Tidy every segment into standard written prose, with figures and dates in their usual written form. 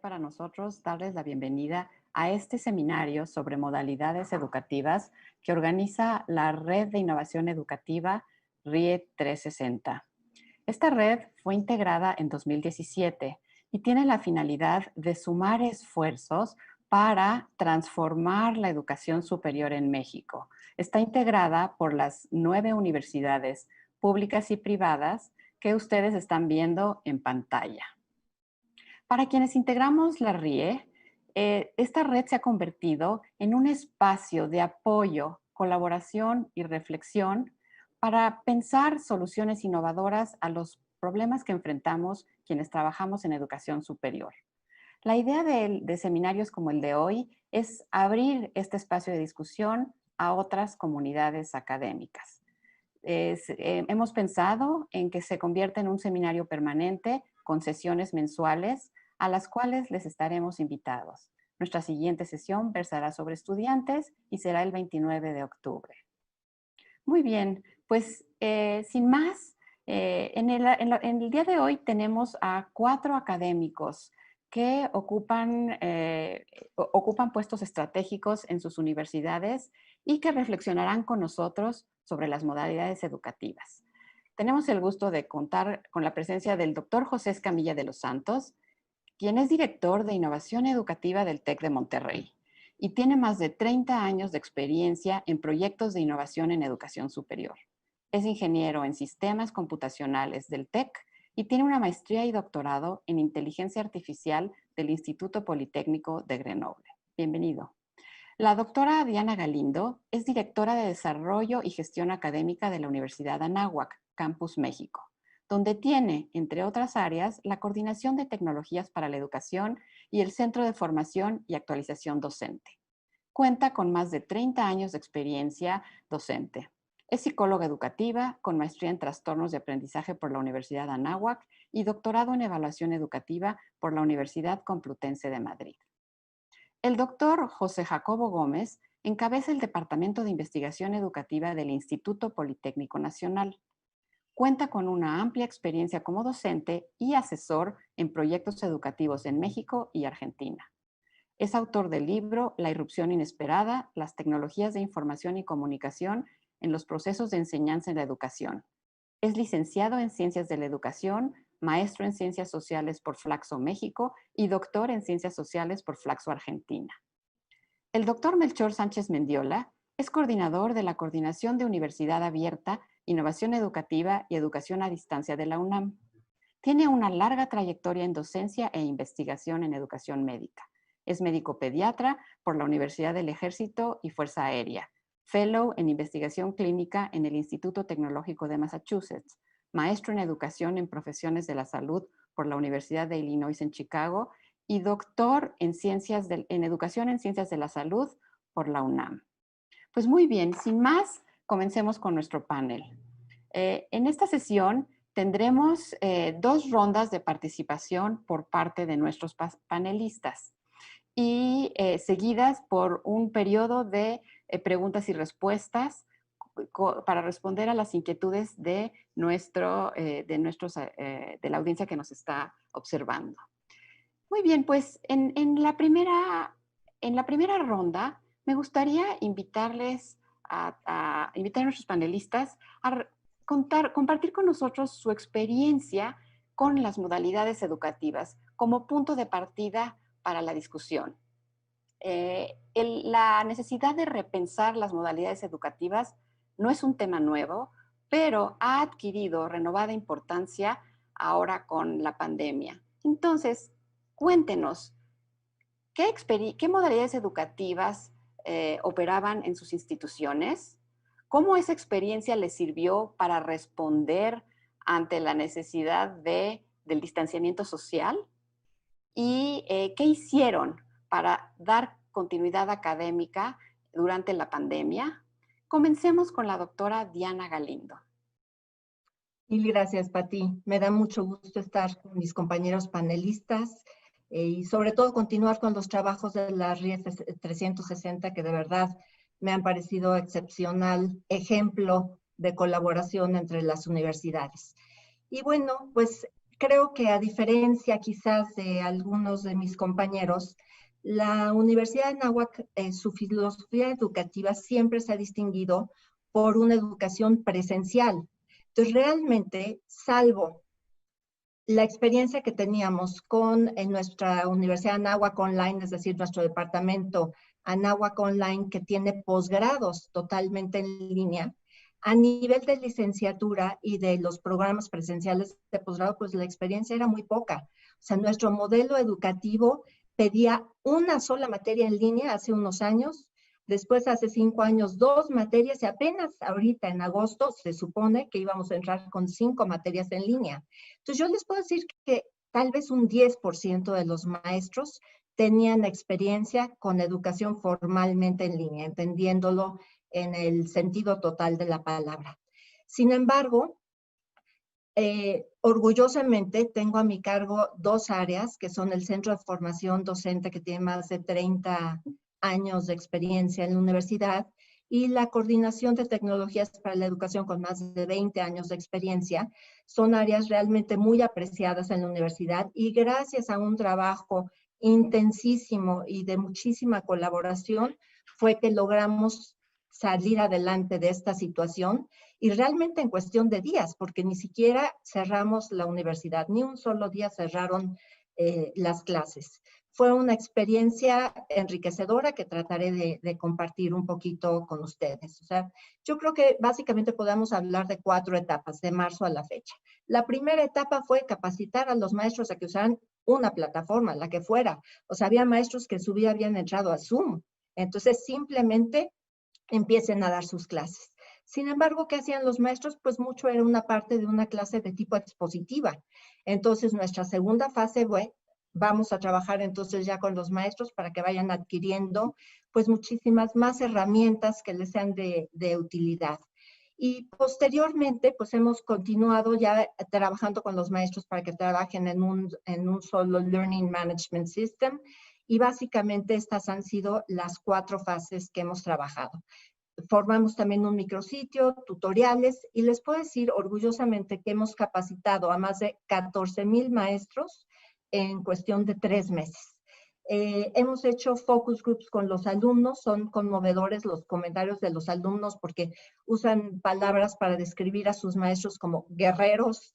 para nosotros darles la bienvenida a este seminario sobre modalidades educativas que organiza la Red de Innovación Educativa RIE 360. Esta red fue integrada en 2017 y tiene la finalidad de sumar esfuerzos para transformar la educación superior en México. Está integrada por las 9 universidades públicas y privadas que ustedes están viendo en pantalla. Para quienes integramos la RIE, esta red se ha convertido en un espacio de apoyo, colaboración y reflexión para pensar soluciones innovadoras a los problemas que enfrentamos quienes trabajamos en educación superior. La idea de seminarios como el de hoy es abrir este espacio de discusión a otras comunidades académicas. Hemos pensado en que se convierta en un seminario permanente con sesiones mensuales a las cuales les estaremos invitados. Nuestra siguiente sesión versará sobre estudiantes y será el 29 de octubre. Muy bien, pues sin más, en el día de hoy tenemos a 4 académicos que ocupan puestos estratégicos en sus universidades y que reflexionarán con nosotros sobre las modalidades educativas. Tenemos el gusto de contar con la presencia del doctor José Escamilla de los Santos, quien es director de Innovación Educativa del TEC de Monterrey y tiene más de 30 años de experiencia en proyectos de innovación en educación superior. Es ingeniero en sistemas computacionales del TEC y tiene una maestría y doctorado en inteligencia artificial del Instituto Politécnico de Grenoble. Bienvenido. La doctora Diana Galindo es directora de Desarrollo y Gestión Académica de la Universidad Anáhuac, Campus México, donde tiene, entre otras áreas, la coordinación de tecnologías para la educación y el Centro de Formación y Actualización Docente. Cuenta con más de 30 años de experiencia docente. Es psicóloga educativa con maestría en trastornos de aprendizaje por la Universidad Anáhuac y doctorado en evaluación educativa por la Universidad Complutense de Madrid. El doctor José Jacobo Gómez encabeza el Departamento de Investigación Educativa del Instituto Politécnico Nacional. Cuenta con una amplia experiencia como docente y asesor en proyectos educativos en México y Argentina. Es autor del libro La irrupción inesperada, las tecnologías de información y comunicación en los procesos de enseñanza en la educación. Es licenciado en Ciencias de la Educación, maestro en Ciencias Sociales por Flaxo México y doctor en Ciencias Sociales por Flaxo Argentina. El doctor Melchor Sánchez Mendiola es coordinador de la Coordinación de Universidad Abierta, Innovación Educativa y Educación a Distancia de la UNAM. Tiene una larga trayectoria en docencia e investigación en educación médica. Es médico pediatra por la Universidad del Ejército y Fuerza Aérea, fellow en investigación clínica en el Instituto Tecnológico de Massachusetts, maestro en educación en profesiones de la salud por la Universidad de Illinois en Chicago y doctor en educación en ciencias de la salud por la UNAM. Pues muy bien, sin más, comencemos con nuestro panel. En esta sesión tendremos 2 rondas de participación por parte de nuestros panelistas y seguidas por un periodo de preguntas y respuestas para responder a las inquietudes de la audiencia que nos está observando. Muy bien, pues en la primera ronda me gustaría invitar a nuestros panelistas a compartir con nosotros su experiencia con las modalidades educativas como punto de partida para la discusión. La necesidad de repensar las modalidades educativas no es un tema nuevo, pero ha adquirido renovada importancia ahora con la pandemia. Entonces, cuéntenos, ¿qué modalidades educativas operaban en sus instituciones? ¿Cómo esa experiencia les sirvió para responder ante la necesidad del distanciamiento social? ¿Y qué hicieron para dar continuidad académica durante la pandemia? Comencemos con la doctora Diana Galindo. Mil gracias, Pati. Me da mucho gusto estar con mis compañeros panelistas y sobre todo continuar con los trabajos de la RIE 360 que de verdad me han parecido excepcional ejemplo de colaboración entre las universidades. Y bueno, pues creo que a diferencia quizás de algunos de mis compañeros, la Universidad de Anáhuac, su filosofía educativa siempre se ha distinguido por una educación presencial. Entonces, realmente, salvo la experiencia que teníamos en nuestra Universidad Anáhuac Online, es decir, nuestro departamento Anáhuac Online, que tiene posgrados totalmente en línea, a nivel de licenciatura y de los programas presenciales de posgrado, pues la experiencia era muy poca. O sea, nuestro modelo educativo pedía una sola materia en línea hace unos años, después hace 5 años 2 materias y apenas ahorita en agosto se supone que íbamos a entrar con 5 materias en línea. Entonces yo les puedo decir que tal vez un 10% de los maestros tenían experiencia con educación formalmente en línea, entendiéndolo en el sentido total de la palabra. Sin embargo, orgullosamente tengo a mi cargo 2 áreas, que son el Centro de Formación Docente, que tiene más de 30 años de experiencia en la universidad, y la Coordinación de Tecnologías para la Educación, con más de 20 años de experiencia. Son áreas realmente muy apreciadas en la universidad y gracias a un trabajo intensísimo y de muchísima colaboración fue que logramos salir adelante de esta situación, y realmente en cuestión de días, porque ni siquiera cerramos la universidad, ni un solo día cerraron las clases. Fue una experiencia enriquecedora que trataré de compartir un poquito con ustedes. O sea, yo creo que básicamente podemos hablar de 4 etapas de marzo a la fecha. La primera etapa fue capacitar a los maestros a que usaran una plataforma, la que fuera. O sea, había maestros que en su vida habían entrado a Zoom. Entonces, simplemente empiecen a dar sus clases. Sin embargo, ¿qué hacían los maestros? Pues mucho era una parte de una clase de tipo expositiva. Entonces, nuestra segunda fase fue, vamos a trabajar entonces ya con los maestros para que vayan adquiriendo pues muchísimas más herramientas que les sean de utilidad. Y posteriormente, pues hemos continuado ya trabajando con los maestros para que trabajen en un solo Learning Management System. Y básicamente estas han sido las 4 fases que hemos trabajado. Formamos también un micrositio, tutoriales, y les puedo decir orgullosamente que hemos capacitado a más de 14,000 maestros en cuestión de 3 meses. Hemos hecho focus groups con los alumnos, son conmovedores los comentarios de los alumnos porque usan palabras para describir a sus maestros como guerreros,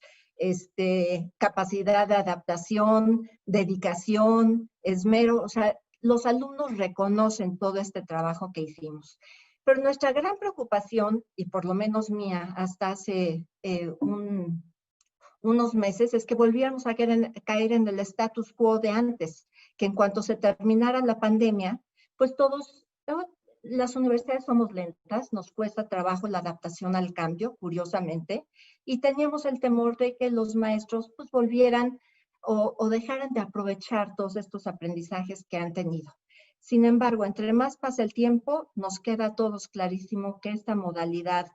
capacidad de adaptación, dedicación, esmero. O sea, los alumnos reconocen todo este trabajo que hicimos. Pero nuestra gran preocupación, y por lo menos mía hasta hace unos meses, es que volviéramos a caer en el status quo de antes, que en cuanto se terminara la pandemia, pues las universidades somos lentas, nos cuesta trabajo la adaptación al cambio, curiosamente, y teníamos el temor de que los maestros pues volvieran o dejaran de aprovechar todos estos aprendizajes que han tenido. Sin embargo, entre más pasa el tiempo, nos queda a todos clarísimo que esta modalidad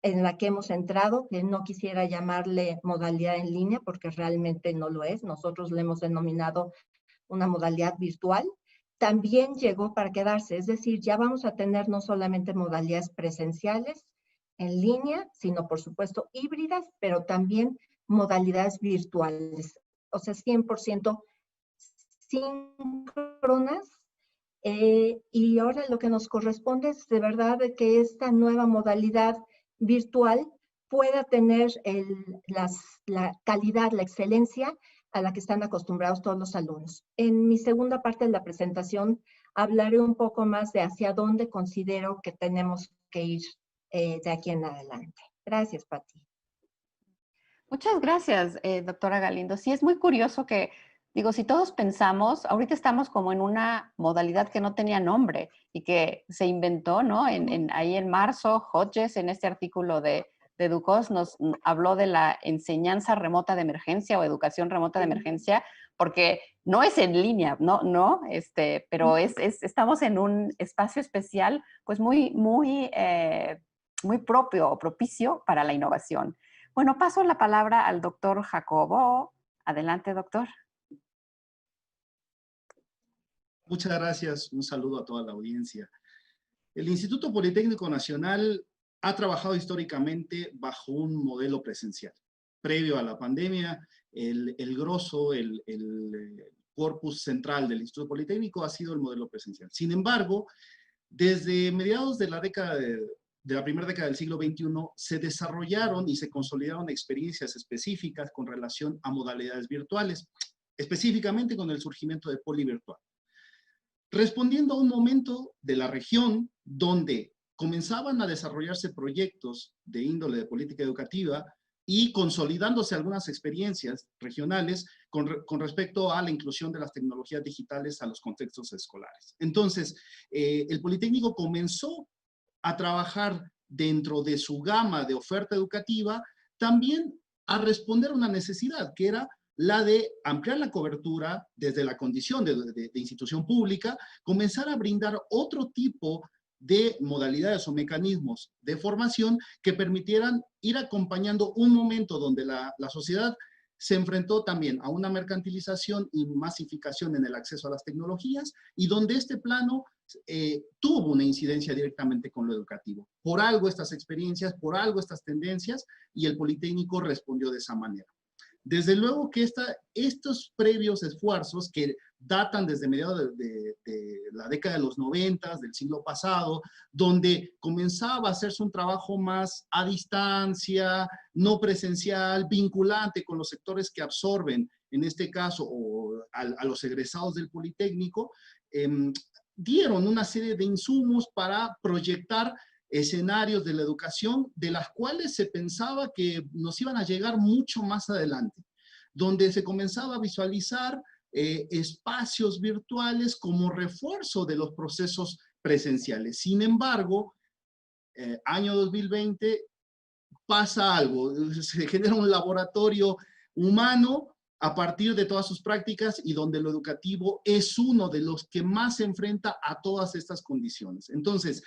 en la que hemos entrado, que no quisiera llamarle modalidad en línea porque realmente no lo es, nosotros le hemos denominado una modalidad virtual, también llegó para quedarse. Es decir, ya vamos a tener no solamente modalidades presenciales en línea, sino por supuesto híbridas, pero también modalidades virtuales. O sea, 100% síncronas. Y ahora lo que nos corresponde es de verdad de que esta nueva modalidad virtual pueda tener la calidad, la excelencia a la que están acostumbrados todos los alumnos. En mi segunda parte de la presentación hablaré un poco más de hacia dónde considero que tenemos que ir de aquí en adelante. Gracias, Pati. Muchas gracias, doctora Galindo. Sí, es muy curioso que, digo, si todos pensamos, ahorita estamos como en una modalidad que no tenía nombre y que se inventó, ¿no? Ahí en marzo, Hodges, en este artículo de Educos, nos habló de la enseñanza remota de emergencia o educación remota de emergencia, porque no es en línea, no, pero estamos en un espacio especial, pues muy propio o propicio para la innovación. Bueno, paso la palabra al doctor Jacobo. Adelante, doctor. Muchas gracias. Un saludo a toda la audiencia. El Instituto Politécnico Nacional ha trabajado históricamente bajo un modelo presencial. Previo a la pandemia, el grosso, el corpus central del Instituto Politécnico ha sido el modelo presencial. Sin embargo, desde mediados de la primera década del siglo XXI, se desarrollaron y se consolidaron experiencias específicas con relación a modalidades virtuales, específicamente con el surgimiento de Polivirtual. Respondiendo a un momento de la región donde comenzaban a desarrollarse proyectos de índole de política educativa y consolidándose algunas experiencias regionales con respecto a la inclusión de las tecnologías digitales a los contextos escolares. Entonces, el Politécnico comenzó a trabajar dentro de su gama de oferta educativa también a responder a una necesidad, que era la de ampliar la cobertura desde la condición de institución pública, comenzar a brindar otro tipo de modalidades o mecanismos de formación que permitieran ir acompañando un momento donde la sociedad se enfrentó también a una mercantilización y masificación en el acceso a las tecnologías y donde este plano tuvo una incidencia directamente con lo educativo. Por algo estas experiencias, por algo estas tendencias, y el Politécnico respondió de esa manera. Desde luego que estos previos esfuerzos que datan desde mediados de la década de los 90, del siglo pasado, donde comenzaba a hacerse un trabajo más a distancia, no presencial, vinculante con los sectores que absorben, en este caso, a los egresados del Politécnico, dieron una serie de insumos para proyectar escenarios de la educación de las cuales se pensaba que nos iban a llegar mucho más adelante, donde se comenzaba a visualizar espacios virtuales como refuerzo de los procesos presenciales. Sin embargo, año 2020 pasa algo, se genera un laboratorio humano a partir de todas sus prácticas y donde lo educativo es uno de los que más se enfrenta a todas estas condiciones. Entonces,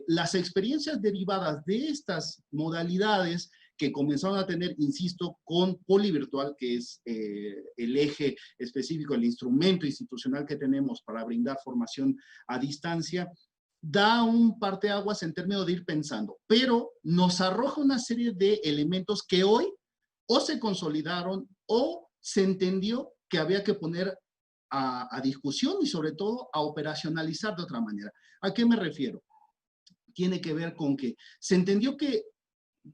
las experiencias derivadas de estas modalidades que comenzaron a tener, insisto, con Polivirtual, que es el eje específico, el instrumento institucional que tenemos para brindar formación a distancia, da un parteaguas en términos de ir pensando, pero nos arroja una serie de elementos que hoy o se consolidaron o se entendió que había que poner a discusión y sobre todo a operacionalizar de otra manera. ¿A qué me refiero? Tiene que ver con que se entendió que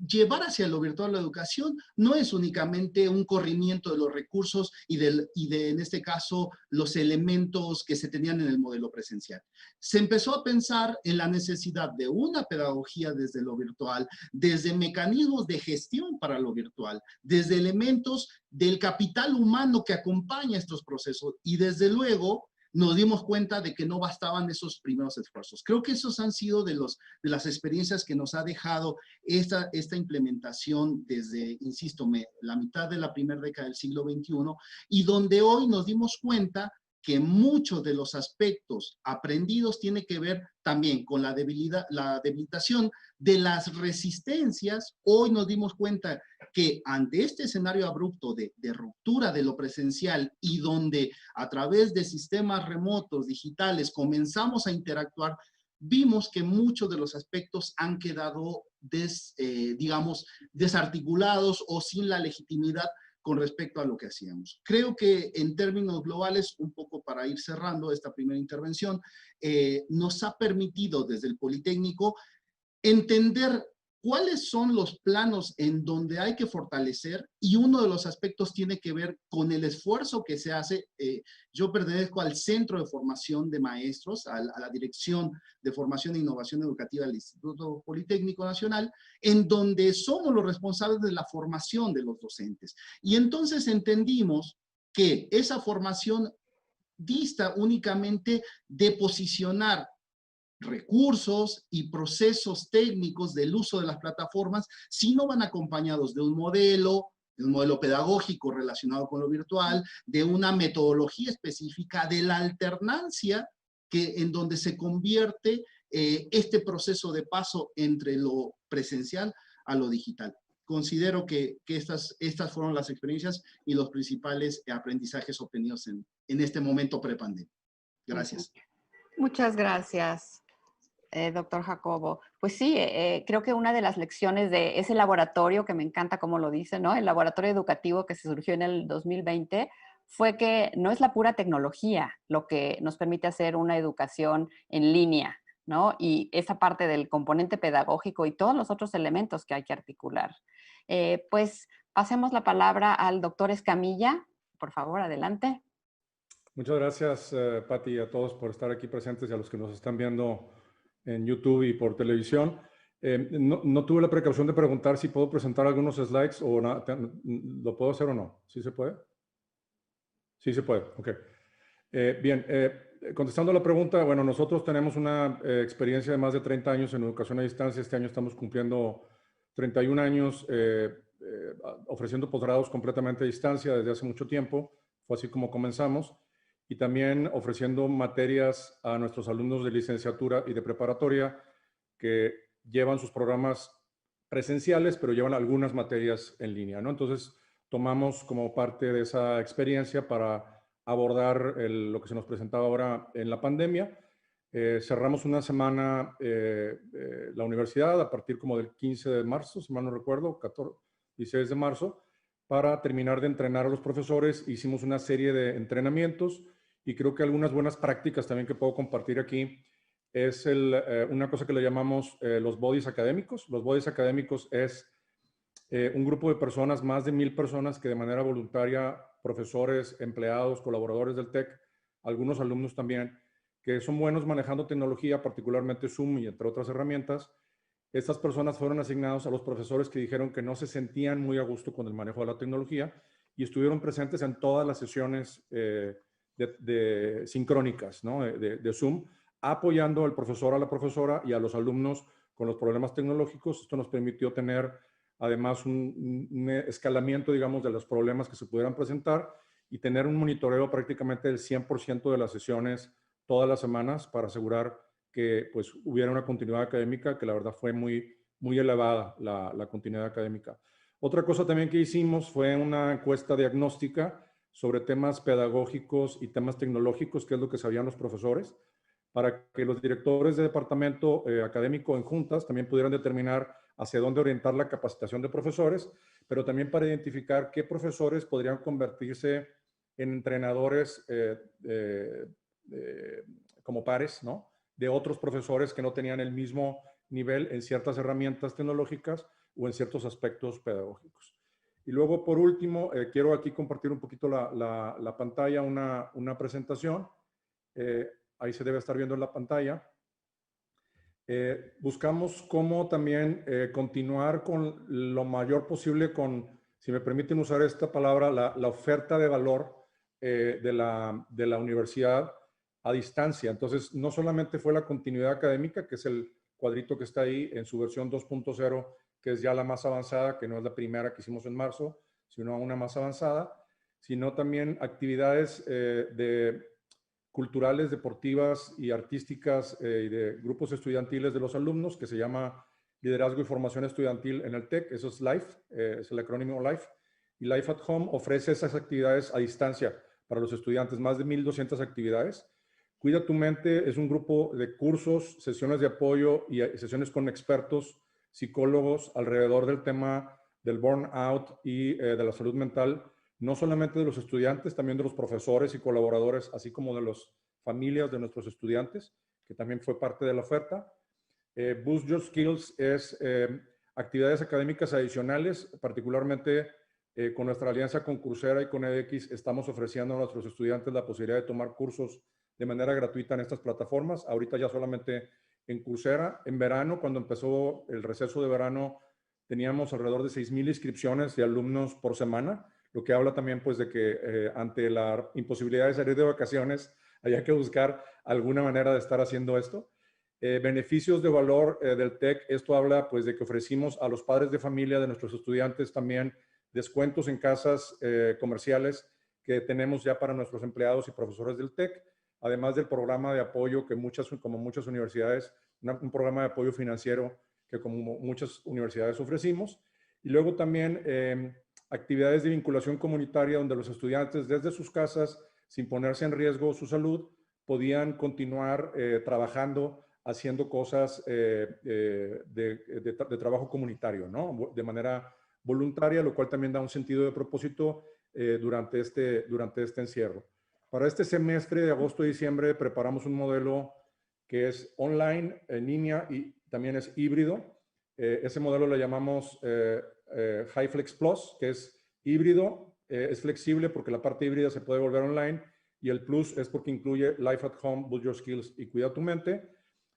llevar hacia lo virtual la educación no es únicamente un corrimiento de los recursos y de, en este caso, los elementos que se tenían en el modelo presencial. Se empezó a pensar en la necesidad de una pedagogía desde lo virtual, desde mecanismos de gestión para lo virtual, desde elementos del capital humano que acompaña estos procesos y desde luego nos dimos cuenta de que no bastaban esos primeros esfuerzos. Creo que esos han sido de las experiencias que nos ha dejado esta implementación desde, insisto, la mitad de la primera década del siglo XXI, y donde hoy nos dimos cuenta que muchos de los aspectos aprendidos tienen que ver también con la debilitación de las resistencias. Hoy nos dimos cuenta que ante este escenario abrupto de ruptura de lo presencial y donde a través de sistemas remotos, digitales, comenzamos a interactuar, vimos que muchos de los aspectos han quedado, digamos, desarticulados o sin la legitimidad con respecto a lo que hacíamos. Creo que en términos globales, un poco para ir cerrando esta primera intervención, nos ha permitido desde el Politécnico entender cuáles son los planos en donde hay que fortalecer, y uno de los aspectos tiene que ver con el esfuerzo que se hace. Yo pertenezco al Centro de Formación de Maestros, a la Dirección de Formación e Innovación Educativa del Instituto Politécnico Nacional, en donde somos los responsables de la formación de los docentes. Y entonces entendimos que esa formación dista únicamente de posicionar recursos y procesos técnicos del uso de las plataformas si no van acompañados de un modelo pedagógico relacionado con lo virtual, de una metodología específica, de la alternancia en donde se convierte este proceso de paso entre lo presencial a lo digital. Considero que estas fueron las experiencias y los principales aprendizajes obtenidos en este momento prepandemia. Gracias. Muchas gracias. doctor Jacobo. Pues sí, creo que una de las lecciones de ese laboratorio, que me encanta cómo lo dice, ¿no? El laboratorio educativo que se surgió en el 2020, fue que no es la pura tecnología lo que nos permite hacer una educación en línea, ¿no? Y esa parte del componente pedagógico y todos los otros elementos que hay que articular. Pues pasemos la palabra al doctor Escamilla. Por favor, adelante. Muchas gracias, Pati, y a todos por estar aquí presentes y a los que nos están viendo en YouTube y por televisión. No tuve la precaución de preguntar si puedo presentar algunos slides o no, ¿lo puedo hacer o no? ¿Sí se puede? Sí se puede, ok. Bien, contestando a la pregunta, bueno, nosotros tenemos una experiencia de más de 30 años en educación a distancia. Este año estamos cumpliendo 31 años ofreciendo posgrados completamente a distancia desde hace mucho tiempo. Fue así como comenzamos. Y también ofreciendo materias a nuestros alumnos de licenciatura y de preparatoria que llevan sus programas presenciales, pero llevan algunas materias en línea, ¿no? Entonces, tomamos como parte de esa experiencia para abordar lo que se nos presentaba ahora en la pandemia. Cerramos una semana la universidad a partir como del 15 de marzo, si mal no recuerdo, 14, 16 de marzo, para terminar de entrenar a los profesores. Hicimos una serie de entrenamientos y creo que algunas buenas prácticas también que puedo compartir aquí es una cosa que le llamamos los bodies académicos. Los bodies académicos es un grupo de personas, más de 1000 personas que de manera voluntaria, profesores, empleados, colaboradores del TEC, algunos alumnos también, que son buenos manejando tecnología, particularmente Zoom y entre otras herramientas. Estas personas fueron asignados a los profesores que dijeron que no se sentían muy a gusto con el manejo de la tecnología y estuvieron presentes en todas las sesiones sincrónicas, ¿no? de Zoom, apoyando al profesor, a la profesora y a los alumnos con los problemas tecnológicos. Esto nos permitió tener además un escalamiento, digamos, de los problemas que se pudieran presentar y tener un monitoreo prácticamente del 100% de las sesiones todas las semanas para asegurar que pues hubiera una continuidad académica, que la verdad fue muy, muy elevada la continuidad académica. Otra cosa también que hicimos fue una encuesta diagnóstica sobre temas pedagógicos y temas tecnológicos, que es lo que sabían los profesores, para que los directores de departamento académico en juntas también pudieran determinar hacia dónde orientar la capacitación de profesores, pero también para identificar qué profesores podrían convertirse en entrenadores como pares, ¿no? De otros profesores que no tenían el mismo nivel en ciertas herramientas tecnológicas o en ciertos aspectos pedagógicos. Y luego, por último, quiero aquí compartir un poquito la pantalla, una presentación. Ahí se debe estar viendo en la pantalla. Buscamos cómo también continuar con lo mayor posible con, si me permiten usar esta palabra, la oferta de valor de la universidad a distancia. Entonces, no solamente fue la continuidad académica, que es el cuadrito que está ahí en su versión 2.0, que es ya la más avanzada, que no es la primera que hicimos en marzo, sino una más avanzada, sino también actividades culturales, deportivas y artísticas y de grupos estudiantiles de los alumnos, que se llama Liderazgo y Formación Estudiantil en el TEC. Eso es LIFE, es el acrónimo LIFE. Y Life at Home ofrece esas actividades a distancia para los estudiantes, más de 1200 actividades. Cuida tu Mente es un grupo de cursos, sesiones de apoyo y sesiones con expertos, psicólogos alrededor del tema del burnout y de la salud mental, no solamente de los estudiantes, también de los profesores y colaboradores, así como de las familias de nuestros estudiantes, que también fue parte de la oferta. Boost Your Skills es actividades académicas adicionales, particularmente con nuestra alianza con Coursera y con edX, estamos ofreciendo a nuestros estudiantes la posibilidad de tomar cursos de manera gratuita en estas plataformas. Ahorita ya solamente en Coursera. En verano, cuando empezó el receso de verano, teníamos alrededor de 6,000 inscripciones de alumnos por semana, lo que habla también pues de que ante la imposibilidad de salir de vacaciones, había que buscar alguna manera de estar haciendo esto. Beneficios de valor del TEC, esto habla pues de que ofrecimos a los padres de familia de nuestros estudiantes también descuentos en casas comerciales que tenemos ya para nuestros empleados y profesores del TEC, además del programa de apoyo que como muchas universidades, un programa de apoyo financiero que como muchas universidades ofrecimos. Y luego también actividades de vinculación comunitaria donde los estudiantes desde sus casas, sin ponerse en riesgo su salud, podían continuar trabajando haciendo cosas de trabajo comunitario, ¿no? De manera voluntaria, lo cual también da un sentido de propósito durante este encierro. Para este semestre de agosto y diciembre preparamos un modelo que es online, en línea y también es híbrido. Ese modelo lo llamamos HighFlex Plus, que es híbrido, es flexible porque la parte híbrida se puede volver online, y el Plus es porque incluye Life at Home, Boost Your Skills y Cuida tu Mente.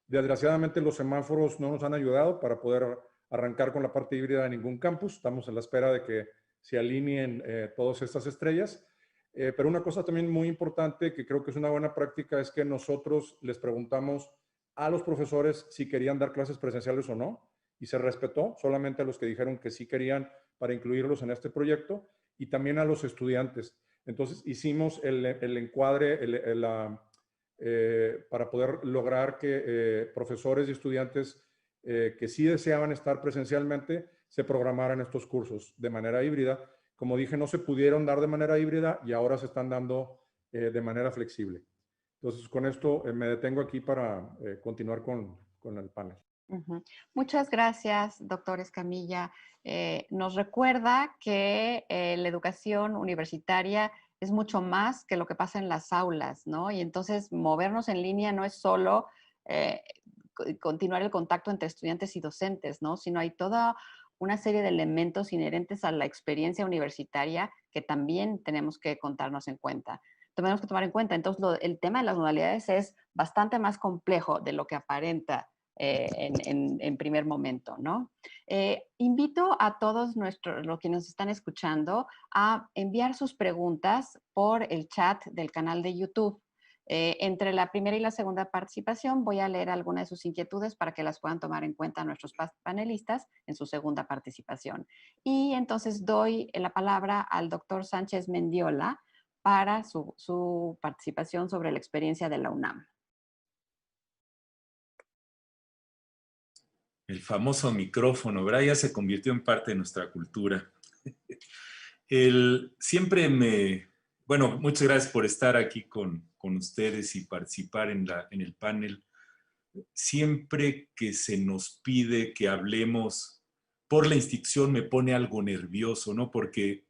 Desgraciadamente los semáforos no nos han ayudado para poder arrancar con la parte híbrida de ningún campus. Estamos en la espera de que se alineen todas estas estrellas. Pero una cosa también muy importante que creo que es una buena práctica es que nosotros les preguntamos a los profesores si querían dar clases presenciales o no, y se respetó solamente a los que dijeron que sí querían para incluirlos en este proyecto, y también a los estudiantes. Entonces hicimos el encuadre para poder lograr que profesores y estudiantes que sí deseaban estar presencialmente se programaran estos cursos de manera híbrida. Como dije, no se pudieron dar de manera híbrida y ahora se están dando de manera flexible. Entonces, con esto me detengo aquí para continuar con el panel. Muchas gracias, doctor Escamilla. Nos recuerda que la educación universitaria es mucho más que lo que pasa en las aulas, ¿no? Y entonces movernos en línea no es solo continuar el contacto entre estudiantes y docentes, ¿no? Sino hay toda una serie de elementos inherentes a la experiencia universitaria que también tenemos que contarnos en cuenta. Tenemos que tomar en cuenta. Entonces, el tema de las modalidades es bastante más complejo de lo que aparenta en primer momento, ¿no? Invito a todos los que nos están escuchando a enviar sus preguntas por el chat del canal de YouTube. Entre la primera y la segunda participación voy a leer algunas de sus inquietudes para que las puedan tomar en cuenta nuestros panelistas en su segunda participación. Y entonces doy la palabra al doctor Sánchez Mendiola para su participación sobre la experiencia de la UNAM. El famoso micrófono, ¿verdad? Ya se convirtió en parte de nuestra cultura. Bueno, muchas gracias por estar aquí con ustedes y participar en el panel. Siempre que se nos pide que hablemos por la institución me pone algo nervioso, ¿no? Porque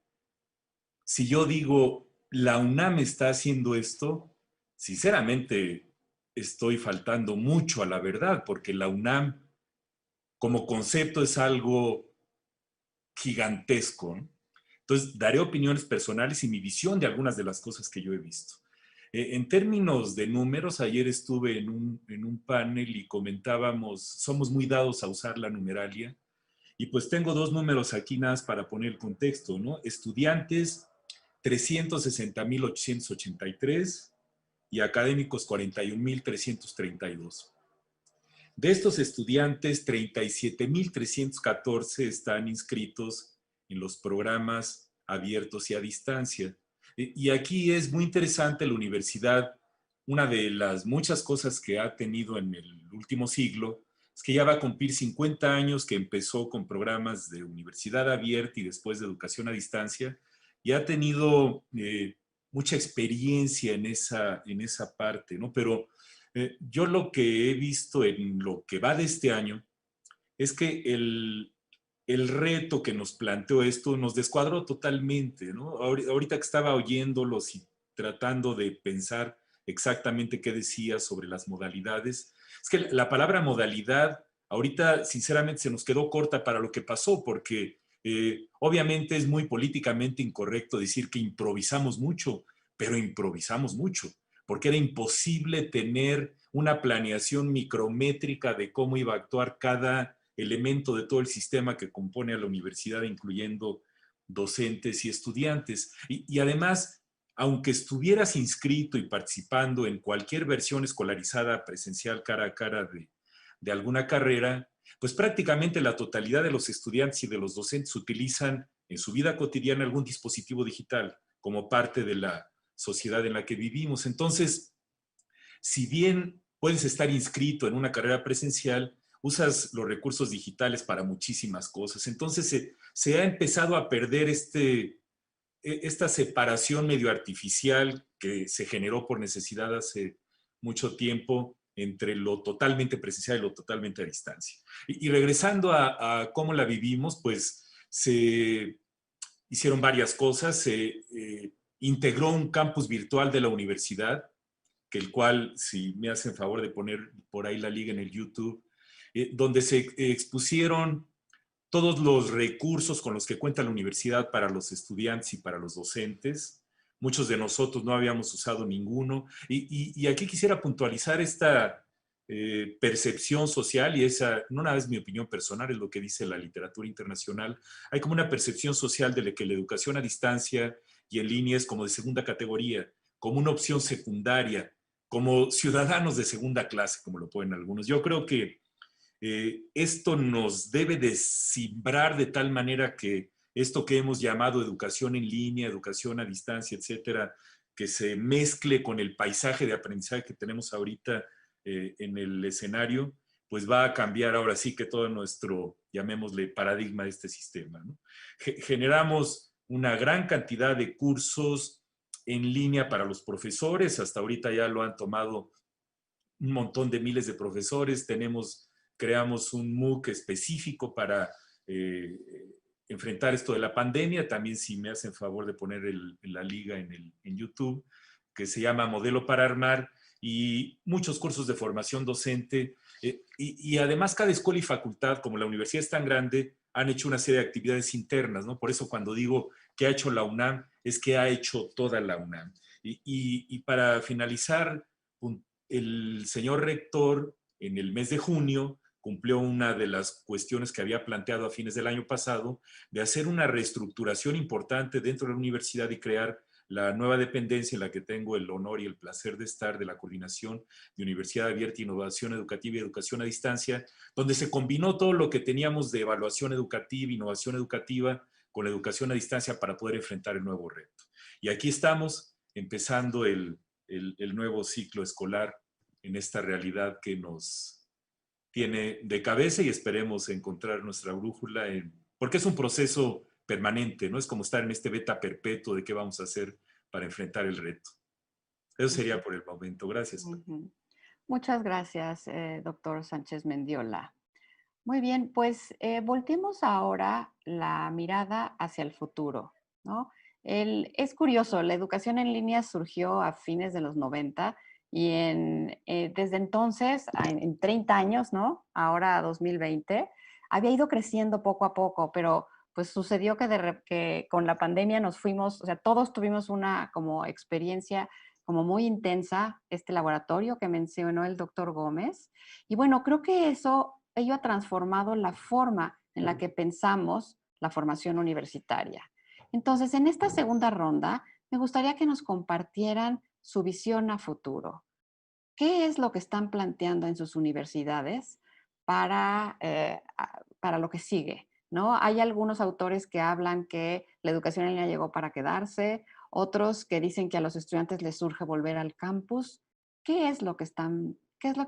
si yo digo, la UNAM está haciendo esto, sinceramente estoy faltando mucho a la verdad, porque la UNAM como concepto es algo gigantesco, ¿no? Entonces, daré opiniones personales y mi visión de algunas de las cosas que yo he visto. En términos de números, ayer estuve en un panel y comentábamos, somos muy dados a usar la numeralia, y pues tengo dos números aquí nada más para poner el contexto, ¿no? Estudiantes, 360,883 y académicos, 41,332. De estos estudiantes, 37,314 están inscritos en los programas abiertos y a distancia. Y aquí es muy interesante la universidad. Una de las muchas cosas que ha tenido en el último siglo es que ya va a cumplir 50 años que empezó con programas de universidad abierta y después de educación a distancia, y ha tenido mucha experiencia en esa parte, ¿no? Pero yo lo que he visto en lo que va de este año es que el reto que nos planteó esto nos descuadró totalmente, ¿no? Ahorita que estaba oyéndolos y tratando de pensar exactamente qué decía sobre las modalidades, es que la palabra modalidad ahorita sinceramente se nos quedó corta para lo que pasó, porque obviamente es muy políticamente incorrecto decir que improvisamos mucho, pero improvisamos mucho, porque era imposible tener una planeación micrométrica de cómo iba a actuar cada elemento de todo el sistema que compone a la universidad, incluyendo docentes y estudiantes. Y además, aunque estuvieras inscrito y participando en cualquier versión escolarizada presencial cara a cara de alguna carrera, pues prácticamente la totalidad de los estudiantes y de los docentes utilizan en su vida cotidiana algún dispositivo digital como parte de la sociedad en la que vivimos. Entonces, si bien puedes estar inscrito en una carrera presencial, usas los recursos digitales para muchísimas cosas. Entonces, se ha empezado a perder esta separación medio artificial que se generó por necesidad hace mucho tiempo entre lo totalmente presencial y lo totalmente a distancia. Y regresando a cómo la vivimos, pues se hicieron varias cosas. Se integró un campus virtual de la universidad, que el cual, si me hacen favor de poner por ahí la liga en el YouTube, donde se expusieron todos los recursos con los que cuenta la universidad para los estudiantes y para los docentes. Muchos de nosotros no habíamos usado ninguno. Y aquí quisiera puntualizar esta percepción social, y esa no nada es mi opinión personal, es lo que dice la literatura internacional. Hay como una percepción social de que la educación a distancia y en línea es como de segunda categoría, como una opción secundaria, como ciudadanos de segunda clase, como lo ponen algunos. Yo creo que esto nos debe de simbrar de tal manera que esto que hemos llamado educación en línea, educación a distancia, etcétera, que se mezcle con el paisaje de aprendizaje que tenemos ahorita en el escenario, pues va a cambiar ahora sí que todo nuestro, llamémosle, paradigma de este sistema, ¿no? Generamos una gran cantidad de cursos en línea para los profesores. Hasta ahorita ya lo han tomado un montón de miles de profesores. Creamos un MOOC específico para enfrentar esto de la pandemia. También, si me hacen favor de poner la liga en YouTube, que se llama Modelo para Armar, y muchos cursos de formación docente. Y además cada escuela y facultad, como la universidad es tan grande, han hecho una serie de actividades internas, ¿no? Por eso cuando digo que ha hecho la UNAM, es que ha hecho toda la UNAM. Y para finalizar, el señor rector en el mes de junio cumplió una de las cuestiones que había planteado a fines del año pasado, de hacer una reestructuración importante dentro de la universidad y crear la nueva dependencia en la que tengo el honor y el placer de estar, de la Coordinación de Universidad Abierta, Innovación Educativa y Educación a Distancia, donde se combinó todo lo que teníamos de evaluación educativa, innovación educativa, con la educación a distancia para poder enfrentar el nuevo reto. Y aquí estamos empezando el nuevo ciclo escolar en esta realidad que nos tiene de cabeza, y esperemos encontrar nuestra brújula, porque es un proceso permanente, ¿no? Es como estar en este beta perpetuo de qué vamos a hacer para enfrentar el reto. Eso sería por el momento. Gracias. Muchas gracias, doctor Sánchez Mendiola. Muy bien, pues volteemos ahora la mirada hacia el futuro, ¿no? Es curioso, la educación en línea surgió a fines de los 90 y desde entonces, en 30 años, ¿no? Ahora 2020, había ido creciendo poco a poco, pero pues sucedió que con la pandemia nos fuimos, o sea, todos tuvimos una como experiencia como muy intensa, este laboratorio que mencionó el doctor Gómez. Y bueno, creo que ello ha transformado la forma en la que pensamos la formación universitaria. Entonces, en esta segunda ronda, me gustaría que nos compartieran su visión a futuro. ¿Qué es lo que están planteando en sus universidades para lo que sigue? ¿No? Hay algunos autores que hablan que la educación en línea llegó para quedarse, otros que dicen que a los estudiantes les surge volver al campus. ¿Qué es lo que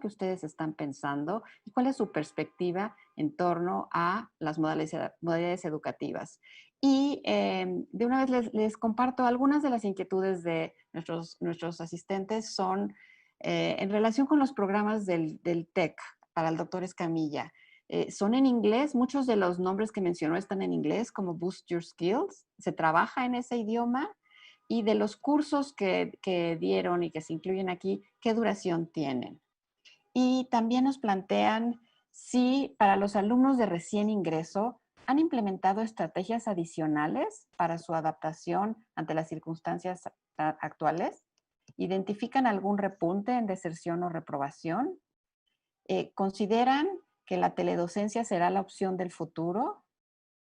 ustedes están pensando y cuál es su perspectiva en torno a las modalidades educativas? Y de una vez les comparto algunas de las inquietudes de nuestros asistentes son en relación con los programas del TEC para el doctor Escamilla. Son en inglés, muchos de los nombres que mencionó están en inglés, como Boost Your Skills, se trabaja en ese idioma, y de los cursos que dieron y que se incluyen aquí, ¿qué duración tienen? Y también nos plantean si para los alumnos de recién ingreso han implementado estrategias adicionales para su adaptación ante las circunstancias actuales. ¿Identifican algún repunte en deserción o reprobación? ¿Consideran que la teledocencia será la opción del futuro?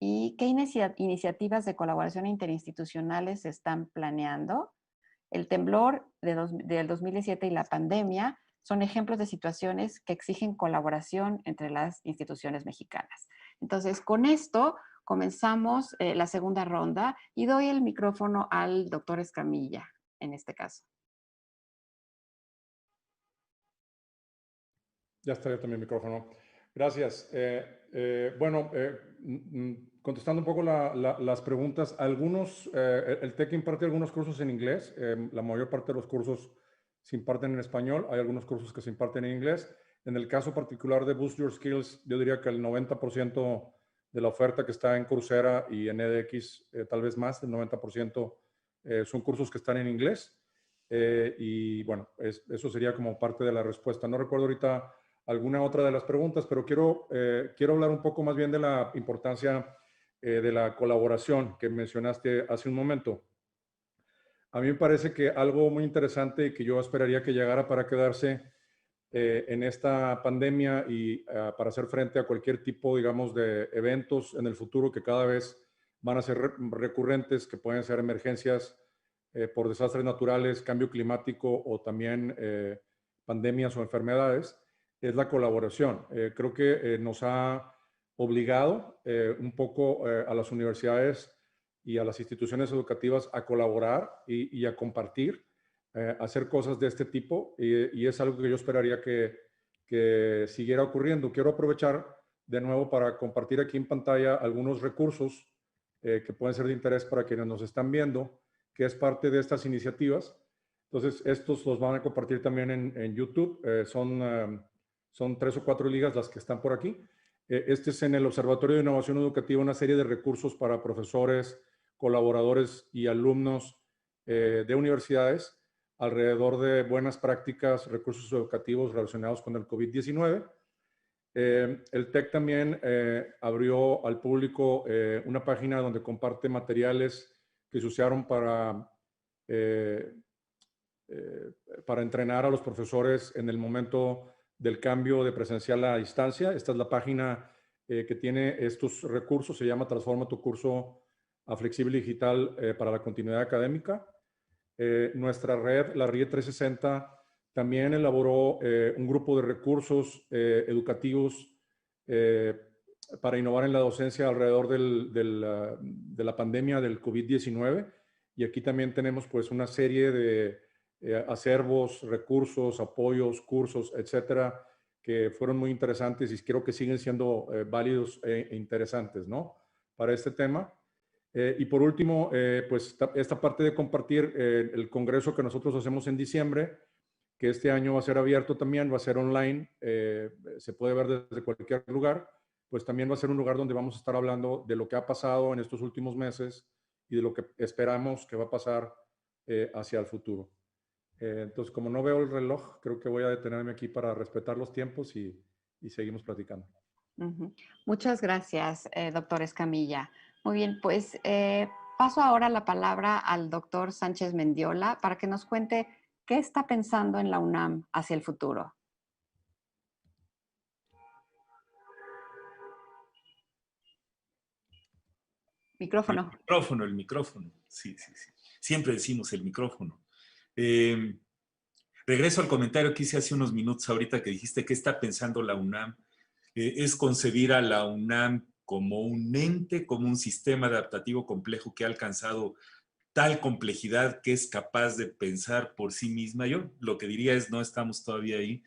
¿Y qué iniciativas de colaboración interinstitucionales se están planeando? El temblor del 2017 y la pandemia son ejemplos de situaciones que exigen colaboración entre las instituciones mexicanas. Entonces, con esto comenzamos la segunda ronda y doy el micrófono al doctor Escamilla en este caso. Ya está abierto mi micrófono. Gracias. Contestando un poco las preguntas, el TEC imparte algunos cursos en inglés. La mayor parte de los cursos se imparten en español, hay algunos cursos que se imparten en inglés. En el caso particular de Boost Your Skills, yo diría que el 90% de la oferta que está en Coursera y en edX, tal vez más del 90%, son cursos que están en inglés. Y bueno, eso sería como parte de la respuesta. No recuerdo ahorita alguna otra de las preguntas, pero quiero hablar un poco más bien de la importancia de la colaboración que mencionaste hace un momento. A mí me parece que algo muy interesante y que yo esperaría que llegara para quedarse en esta pandemia y para hacer frente a cualquier tipo, digamos, de eventos en el futuro que cada vez van a ser recurrentes, que pueden ser emergencias por desastres naturales, cambio climático o también pandemias o enfermedades, es la colaboración. Creo que nos ha obligado un poco a las universidades y a las instituciones educativas a colaborar y a compartir, hacer cosas de este tipo, y es algo que yo esperaría que siguiera ocurriendo. Quiero aprovechar de nuevo para compartir aquí en pantalla algunos recursos que pueden ser de interés para quienes nos están viendo, que es parte de estas iniciativas. Entonces, estos los van a compartir también en YouTube. Son 3 o 4 ligas las que están por aquí. Este es en el Observatorio de Innovación Educativa, una serie de recursos para profesores, colaboradores y alumnos de universidades alrededor de buenas prácticas, recursos educativos relacionados con el COVID-19. El TEC también abrió al público una página donde comparte materiales que se usaron para entrenar a los profesores en el momento del cambio de presencial a distancia. Esta es la página que tiene estos recursos, se llama Transforma tu curso a Flexible Digital para la continuidad académica. Nuestra red, la RIE 360, también elaboró un grupo de recursos educativos para innovar en la docencia alrededor de la pandemia del COVID-19. Y aquí también tenemos pues una serie de acervos, recursos, apoyos, cursos, etcétera, que fueron muy interesantes y creo que siguen siendo válidos e interesantes, ¿no?, para este tema. Y por último, pues esta parte de compartir el congreso que nosotros hacemos en diciembre, que este año va a ser abierto también, va a ser online, se puede ver desde cualquier lugar, pues también va a ser un lugar donde vamos a estar hablando de lo que ha pasado en estos últimos meses y de lo que esperamos que va a pasar hacia el futuro. Entonces, como no veo el reloj, creo que voy a detenerme aquí para respetar los tiempos y seguimos platicando. Muchas gracias, doctor Escamilla. Muy bien, pues paso ahora la palabra al doctor Sánchez Mendiola para que nos cuente qué está pensando en la UNAM hacia el futuro. Micrófono. El micrófono. Sí. Siempre decimos el micrófono. Regreso al comentario que hice hace unos minutos ahorita que dijiste qué está pensando la UNAM. Es concebir a la UNAM como un ente, como un sistema adaptativo complejo que ha alcanzado tal complejidad que es capaz de pensar por sí misma. Yo lo que diría es no estamos todavía ahí,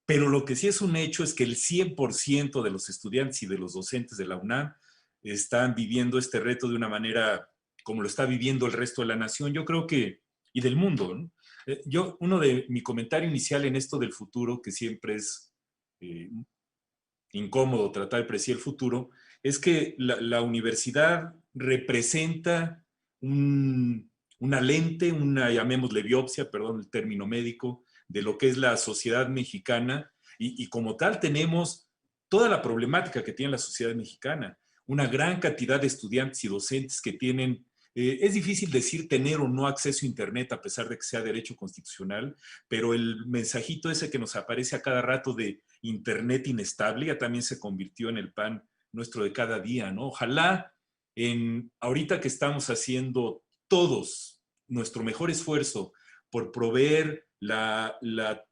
pero lo que sí es un hecho es que el 100% de los estudiantes y de los docentes de la UNAM están viviendo este reto de una manera como lo está viviendo el resto de la nación, yo creo que, y del mundo, ¿no? Uno de mi comentario inicial en esto del futuro, que siempre es incómodo tratar de predecir el futuro, es que la universidad representa una lente, llamémosle biopsia, perdón el término médico, de lo que es la sociedad mexicana y como tal tenemos toda la problemática que tiene la sociedad mexicana, una gran cantidad de estudiantes y docentes que tienen, es difícil decir tener o no acceso a internet a pesar de que sea derecho constitucional, pero el mensajito ese que nos aparece a cada rato de internet inestable ya también se convirtió en el pan nuestro de cada día, ¿no? Ojalá ahorita que estamos haciendo todos nuestro mejor esfuerzo por proveer la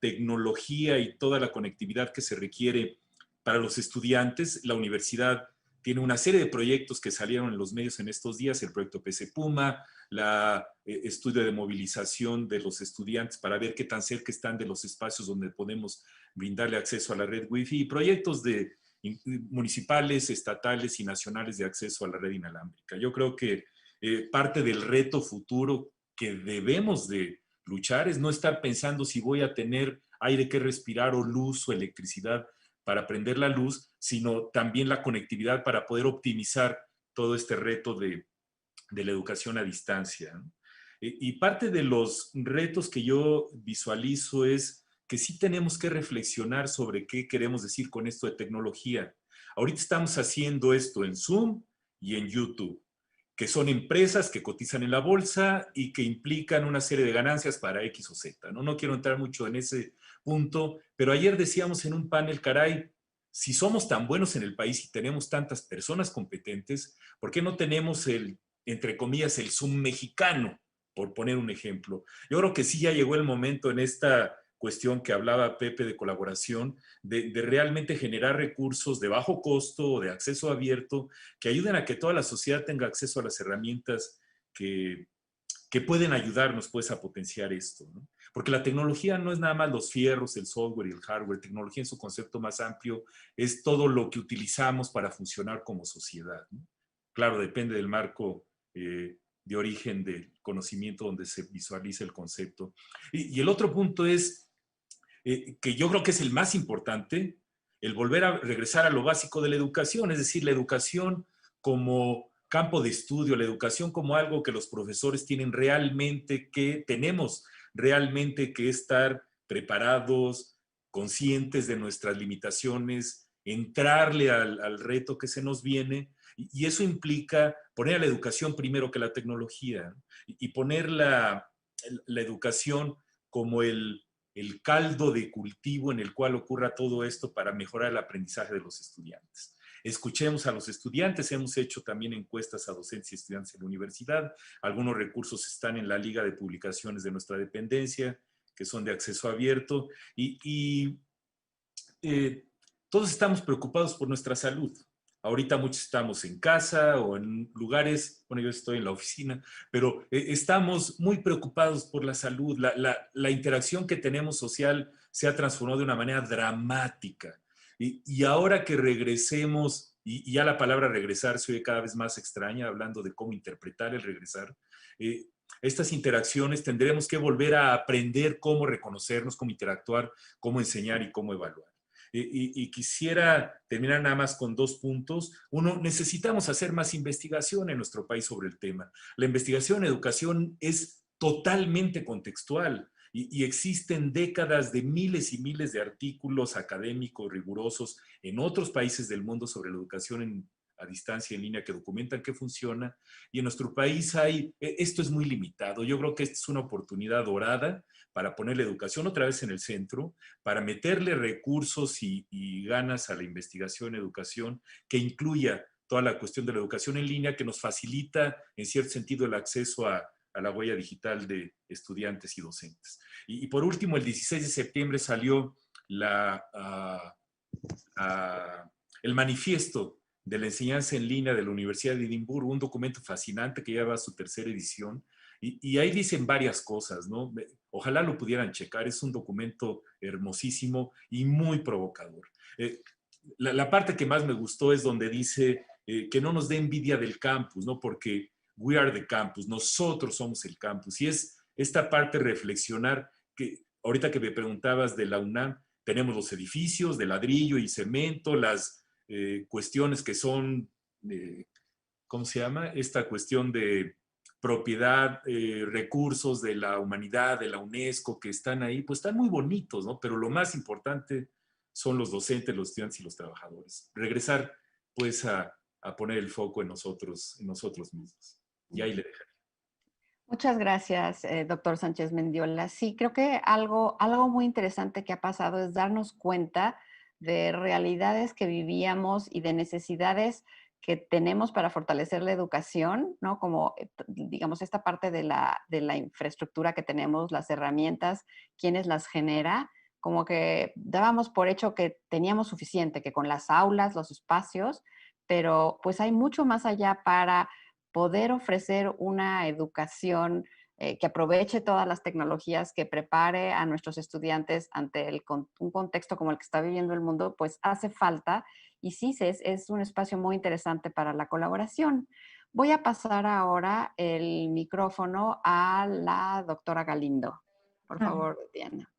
tecnología y toda la conectividad que se requiere para los estudiantes, la universidad tiene una serie de proyectos que salieron en los medios en estos días, el proyecto PC Puma, estudio de movilización de los estudiantes para ver qué tan cerca están de los espacios donde podemos brindarle acceso a la red Wi-Fi, y proyectos municipales, estatales y nacionales de acceso a la red inalámbrica. Yo creo que parte del reto futuro que debemos de luchar, es no estar pensando si voy a tener aire que respirar o luz o electricidad para prender la luz, sino también la conectividad para poder optimizar todo este reto de la educación a distancia, ¿no? Y parte de los retos que yo visualizo es que sí tenemos que reflexionar sobre qué queremos decir con esto de tecnología. Ahorita estamos haciendo esto en Zoom y en YouTube, que son empresas que cotizan en la bolsa y que implican una serie de ganancias para X o Z, ¿no? No quiero entrar mucho en ese punto, pero ayer decíamos en un panel, caray, si somos tan buenos en el país y tenemos tantas personas competentes, ¿por qué no tenemos el, entre comillas, el Zoom mexicano, por poner un ejemplo? Yo creo que sí ya llegó el momento en esta cuestión que hablaba Pepe de colaboración, de realmente generar recursos de bajo costo o de acceso abierto que ayuden a que toda la sociedad tenga acceso a las herramientas que pueden ayudarnos pues a potenciar esto, ¿no? Porque la tecnología no es nada más los fierros, el software y el hardware. Tecnología en su concepto más amplio es todo lo que utilizamos para funcionar como sociedad, ¿no? Claro, depende del marco de origen del conocimiento donde se visualiza el concepto. Y el otro punto es que yo creo que es el más importante, el volver a regresar a lo básico de la educación, es decir, la educación como campo de estudio, la educación como algo que los profesores tenemos realmente que estar preparados, conscientes de nuestras limitaciones, entrarle al reto que se nos viene, y eso implica poner a la educación primero que la tecnología, ¿no? Y poner la educación como el caldo de cultivo en el cual ocurra todo esto para mejorar el aprendizaje de los estudiantes. Escuchemos a los estudiantes, hemos hecho también encuestas a docentes y estudiantes en la universidad, algunos recursos están en la liga de publicaciones de nuestra dependencia, que son de acceso abierto, y todos estamos preocupados por nuestra salud. Ahorita muchos estamos en casa o en lugares, bueno, yo estoy en la oficina, pero estamos muy preocupados por la salud. La interacción que tenemos social se ha transformado de una manera dramática. Y ahora que regresemos, y ya la palabra regresar se oye cada vez más extraña, hablando de cómo interpretar el regresar, estas interacciones tendremos que volver a aprender cómo reconocernos, cómo interactuar, cómo enseñar y cómo evaluar. Y quisiera terminar nada más con 2 puntos. Uno, necesitamos hacer más investigación en nuestro país sobre el tema. La investigación en educación es totalmente contextual y existen décadas de miles y miles de artículos académicos rigurosos en otros países del mundo sobre la educación a distancia en línea que documentan que funciona, y en nuestro país esto es muy limitado. Yo creo que esta es una oportunidad dorada para poner la educación otra vez en el centro, para meterle recursos y ganas a la investigación, educación, que incluya toda la cuestión de la educación en línea, que nos facilita en cierto sentido el acceso a la huella digital de estudiantes y docentes. Y por último, el 16 de septiembre salió el manifiesto de la enseñanza en línea de la Universidad de Edimburgo, un documento fascinante que lleva su 3ª edición, y ahí dicen varias cosas, ¿no? Ojalá lo pudieran checar, es un documento hermosísimo y muy provocador. La parte que más me gustó es donde dice que no nos dé envidia del campus, ¿no? Porque we are the campus, nosotros somos el campus, y es esta parte reflexionar, que ahorita que me preguntabas de la UNAM, tenemos los edificios de ladrillo y cemento, las cuestiones que son, ¿cómo se llama? Esta cuestión de propiedad, recursos de la humanidad, de la UNESCO, que están ahí, pues están muy bonitos, ¿no? Pero lo más importante son los docentes, los estudiantes y los trabajadores. Regresar, pues, a poner el foco en nosotros mismos. Y ahí le dejaré. Muchas gracias, doctor Sánchez Mendiola. Sí, creo que algo muy interesante que ha pasado es darnos cuenta de realidades que vivíamos y de necesidades que tenemos para fortalecer la educación, ¿no? Como, digamos, esta parte de la infraestructura que tenemos, las herramientas, quiénes las genera, como que dábamos por hecho que teníamos suficiente, que con las aulas, los espacios, pero pues hay mucho más allá para poder ofrecer una educación que aproveche todas las tecnologías, que prepare a nuestros estudiantes ante un contexto como el que está viviendo el mundo, pues hace falta. Y sí, es un espacio muy interesante para la colaboración. Voy a pasar ahora el micrófono a la doctora Galindo. Por favor, Diana.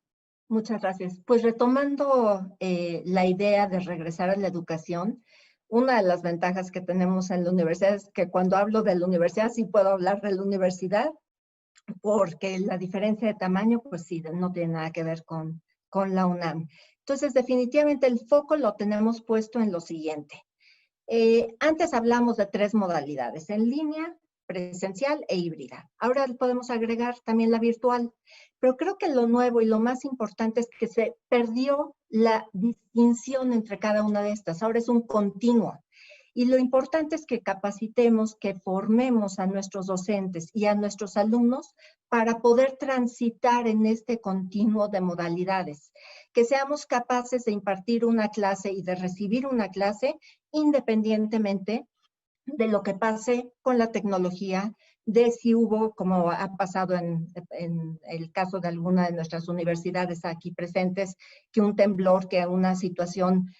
Muchas gracias. Pues retomando la idea de regresar a la educación, una de las ventajas que tenemos en la universidad es que cuando hablo de la universidad sí puedo hablar de la universidad, porque la diferencia de tamaño, pues sí, no tiene nada que ver con la UNAM. Entonces, definitivamente el foco lo tenemos puesto en lo siguiente. Antes hablamos de 3 modalidades, en línea, presencial e híbrida. Ahora podemos agregar también la virtual, pero creo que lo nuevo y lo más importante es que se perdió la distinción entre cada una de estas. Ahora es un continuo. Y lo importante es que capacitemos, que formemos a nuestros docentes y a nuestros alumnos para poder transitar en este continuo de modalidades. Que seamos capaces de impartir una clase y de recibir una clase independientemente de lo que pase con la tecnología, de si hubo, como ha pasado en el caso de alguna de nuestras universidades aquí presentes, que un temblor, que una situación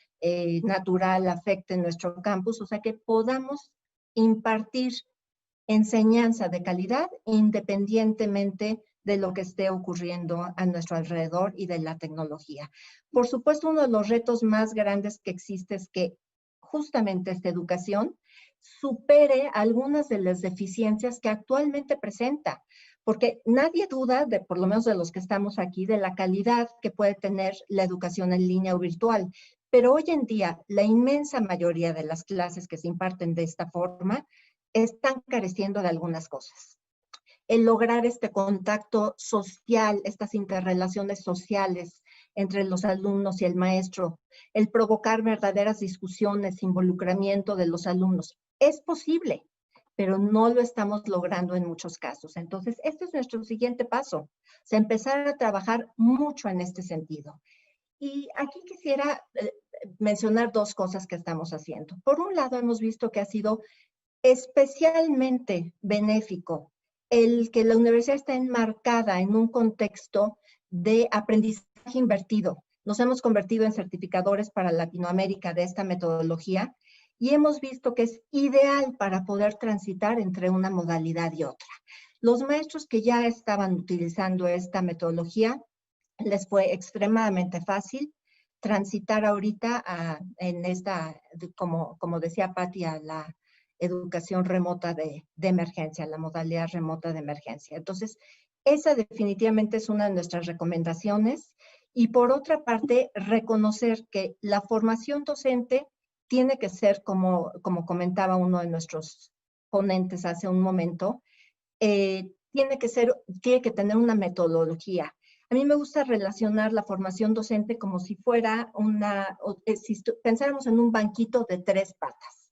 natural afecte nuestro campus, o sea, que podamos impartir enseñanza de calidad independientemente de lo que esté ocurriendo a nuestro alrededor y de la tecnología. Por supuesto, uno de los retos más grandes que existe es que justamente esta educación supere algunas de las deficiencias que actualmente presenta, porque nadie duda, por lo menos de los que estamos aquí, de la calidad que puede tener la educación en línea o virtual. Pero hoy en día, la inmensa mayoría de las clases que se imparten de esta forma están careciendo de algunas cosas. El lograr este contacto social, estas interrelaciones sociales entre los alumnos y el maestro, el provocar verdaderas discusiones, involucramiento de los alumnos, es posible, pero no lo estamos logrando en muchos casos. Entonces, este es nuestro siguiente paso, o sea, empezar a trabajar mucho en este sentido. Y aquí quisiera mencionar 2 cosas que estamos haciendo. Por un lado, hemos visto que ha sido especialmente benéfico el que la universidad está enmarcada en un contexto de aprendizaje invertido. Nos hemos convertido en certificadores para Latinoamérica de esta metodología y hemos visto que es ideal para poder transitar entre una modalidad y otra. Los maestros que ya estaban utilizando esta metodología les fue extremadamente fácil transitar ahorita en esta, como decía Patti, a la educación remota de emergencia, la modalidad remota de emergencia. Entonces, esa definitivamente es una de nuestras recomendaciones. Y por otra parte, reconocer que la formación docente tiene que ser, como comentaba uno de nuestros ponentes hace un momento, tiene que tener una metodología. A mí me gusta relacionar la formación docente como si fuera si pensáramos en un banquito de 3 patas.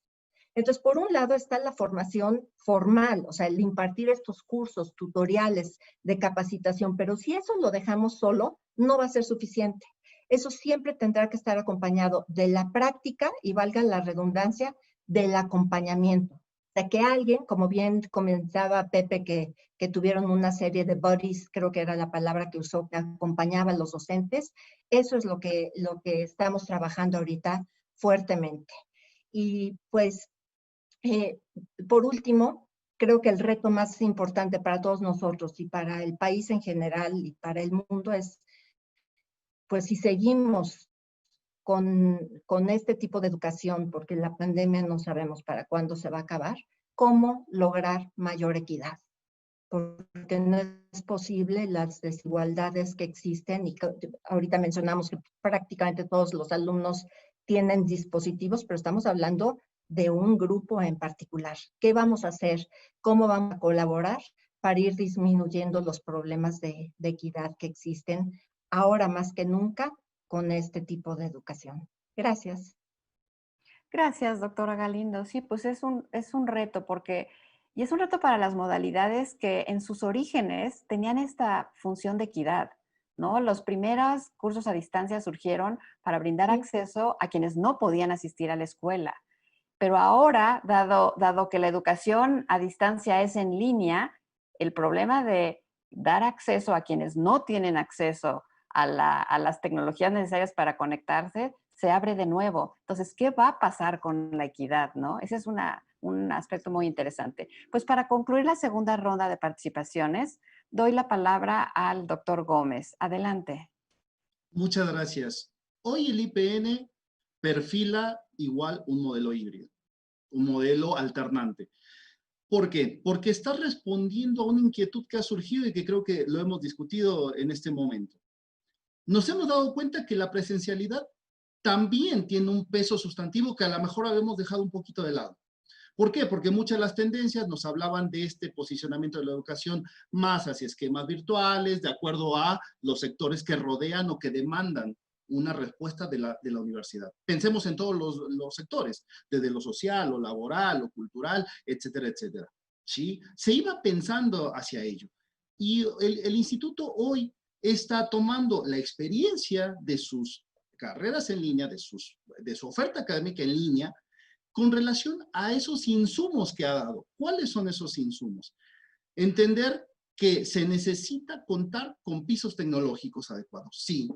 Entonces, por un lado está la formación formal, o sea, el impartir estos cursos, tutoriales de capacitación, pero si eso lo dejamos solo, no va a ser suficiente. Eso siempre tendrá que estar acompañado de la práctica y, valga la redundancia, del acompañamiento. O sea, que alguien, como bien comentaba Pepe, que tuvieron una serie de buddies, creo que era la palabra que usó, que acompañaba a los docentes, eso es lo que estamos trabajando ahorita fuertemente. Y pues, por último, creo que el reto más importante para todos nosotros y para el país en general y para el mundo es, pues si seguimos con este tipo de educación, porque la pandemia no sabemos para cuándo se va a acabar, cómo lograr mayor equidad. Porque no es posible las desigualdades que existen, y ahorita mencionamos que prácticamente todos los alumnos tienen dispositivos, pero estamos hablando de un grupo en particular. ¿Qué vamos a hacer? ¿Cómo vamos a colaborar para ir disminuyendo los problemas de equidad que existen ahora más que nunca con este tipo de educación? Gracias. Gracias, doctora Galindo. Sí, pues es un reto y es un reto para las modalidades que en sus orígenes tenían esta función de equidad, ¿no? Los primeros cursos a distancia surgieron para brindar acceso a quienes no podían asistir a la escuela. Pero ahora, dado que la educación a distancia es en línea, el problema de dar acceso a quienes no tienen acceso a las tecnologías necesarias para conectarse se abre de nuevo. Entonces, ¿qué va a pasar con la equidad, no? Ese es un aspecto muy interesante. Pues para concluir la segunda ronda de participaciones, Doy la palabra al doctor Gómez. Adelante. Muchas gracias. Hoy el IPN perfila igual un modelo híbrido, un modelo alternante. ¿Por qué? Porque está respondiendo a una inquietud que ha surgido y que creo que lo hemos discutido en este momento. Nos hemos dado cuenta que la presencialidad también tiene un peso sustantivo que a lo mejor habíamos dejado un poquito de lado. ¿Por qué? Porque muchas de las tendencias nos hablaban de este posicionamiento de la educación más hacia esquemas virtuales, de acuerdo a los sectores que rodean o que demandan una respuesta de la universidad. Pensemos en todos los sectores, desde lo social, lo laboral, lo cultural, etcétera, etcétera. ¿Sí? Se iba pensando hacia ello. Y el instituto hoy está tomando la experiencia de sus carreras en línea, de su oferta académica en línea, con relación a esos insumos que ha dado. ¿Cuáles son esos insumos? Entender que se necesita contar con pisos tecnológicos adecuados, sí,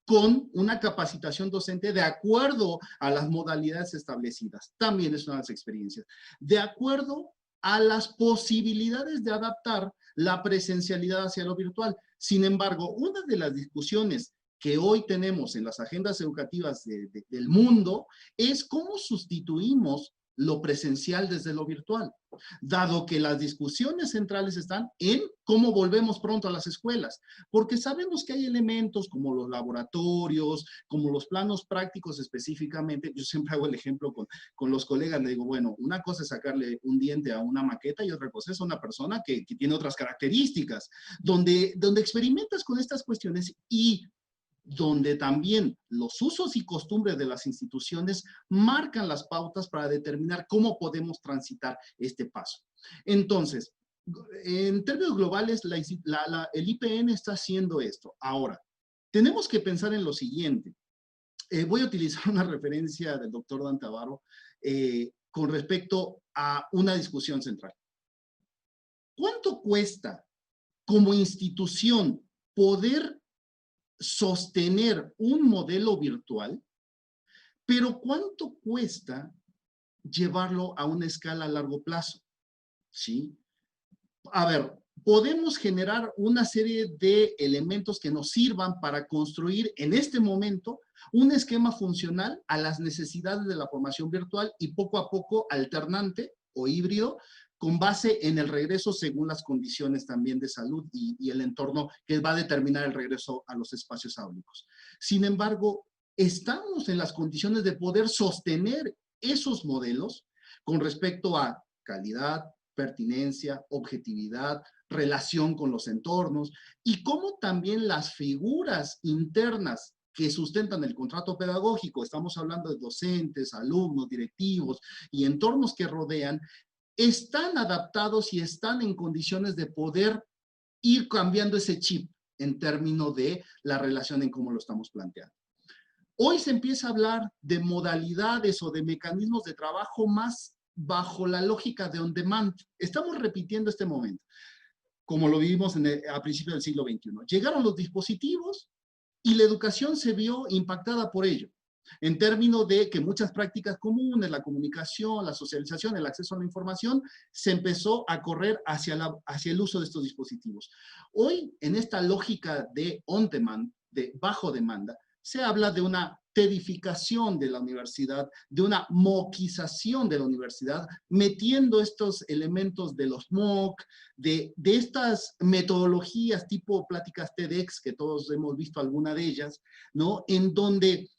con una capacitación docente de acuerdo a las modalidades establecidas, también es una de las experiencias, de acuerdo a las posibilidades de adaptar la presencialidad hacia lo virtual. Sin embargo, una de las discusiones que hoy tenemos en las agendas educativas del mundo es cómo sustituimos lo presencial desde lo virtual, dado que las discusiones centrales están en cómo volvemos pronto a las escuelas, porque sabemos que hay elementos como los laboratorios, como los planos prácticos específicamente. Yo siempre hago el ejemplo con los colegas, le digo, bueno, una cosa es sacarle un diente a una maqueta y otra cosa es una persona que tiene otras características, donde experimentas con estas cuestiones y donde también los usos y costumbres de las instituciones marcan las pautas para determinar cómo podemos transitar este paso. Entonces, en términos globales, el IPN está haciendo esto. Ahora, tenemos que pensar en lo siguiente. Voy a utilizar una referencia del doctor Dante Avaro con respecto a una discusión central. ¿Cuánto cuesta como institución poder sostener un modelo virtual, pero cuánto cuesta llevarlo a una escala a largo plazo? ¿Sí? A ver, podemos generar una serie de elementos que nos sirvan para construir en este momento un esquema funcional a las necesidades de la formación virtual y poco a poco alternante o híbrido, con base en el regreso según las condiciones también de salud y el entorno que va a determinar el regreso a los espacios áulicos. Sin embargo, estamos en las condiciones de poder sostener esos modelos con respecto a calidad, pertinencia, objetividad, relación con los entornos y cómo también las figuras internas que sustentan el contrato pedagógico, estamos hablando de docentes, alumnos, directivos y entornos que rodean, están adaptados y están en condiciones de poder ir cambiando ese chip en términos de la relación en cómo lo estamos planteando. Hoy se empieza a hablar de modalidades o de mecanismos de trabajo más bajo la lógica de on demand. Estamos repitiendo este momento, como lo vivimos a principios del siglo XXI. Llegaron los dispositivos y la educación se vio impactada por ello, en términos de que muchas prácticas comunes, la comunicación, la socialización, el acceso a la información, se empezó a correr hacia el uso de estos dispositivos. Hoy, en esta lógica de on demand, de bajo demanda, se habla de una tedificación de la universidad, de una moquización de la universidad, metiendo estos elementos de los MOOC, de estas metodologías tipo pláticas TEDx, que todos hemos visto alguna de ellas, ¿no? En donde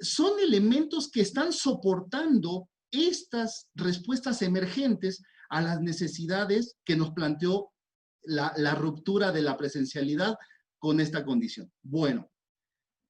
son elementos que están soportando estas respuestas emergentes a las necesidades que nos planteó la ruptura de la presencialidad con esta condición. Bueno,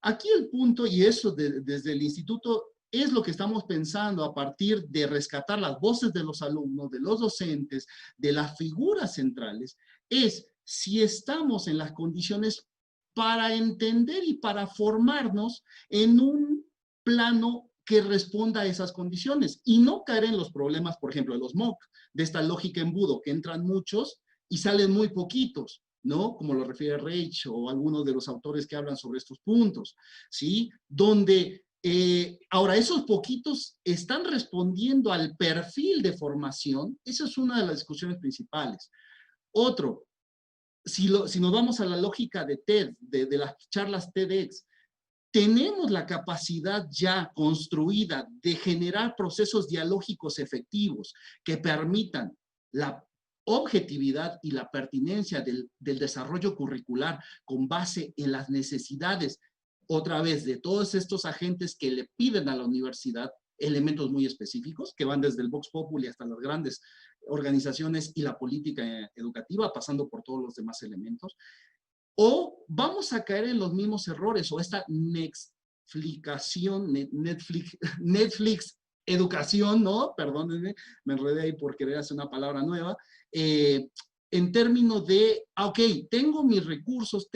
aquí el punto, y eso desde el instituto, es lo que estamos pensando a partir de rescatar las voces de los alumnos, de los docentes, de las figuras centrales, es si estamos en las condiciones para entender y para formarnos en un plano que responda a esas condiciones y no caer en los problemas, por ejemplo, de los MOOC, de esta lógica embudo, que entran muchos y salen muy poquitos, ¿no? Como lo refiere Reich o algunos de los autores que hablan sobre estos puntos, ¿sí? Donde ahora esos poquitos están respondiendo al perfil de formación. Esa es una de las discusiones principales. Otro, si nos vamos a la lógica de TED, de las charlas TEDx, tenemos la capacidad ya construida de generar procesos dialógicos efectivos que permitan la objetividad y la pertinencia del desarrollo curricular con base en las necesidades, otra vez, de todos estos agentes que le piden a la universidad elementos muy específicos, que van desde el Vox Populi hasta las grandes organizaciones y la política educativa, pasando por todos los demás elementos. O vamos a caer en los mismos errores, o esta Netflix educación, ¿no? Perdónenme, me enredé ahí por querer hacer una palabra nueva. En términos de, ok, tengo mis recursos,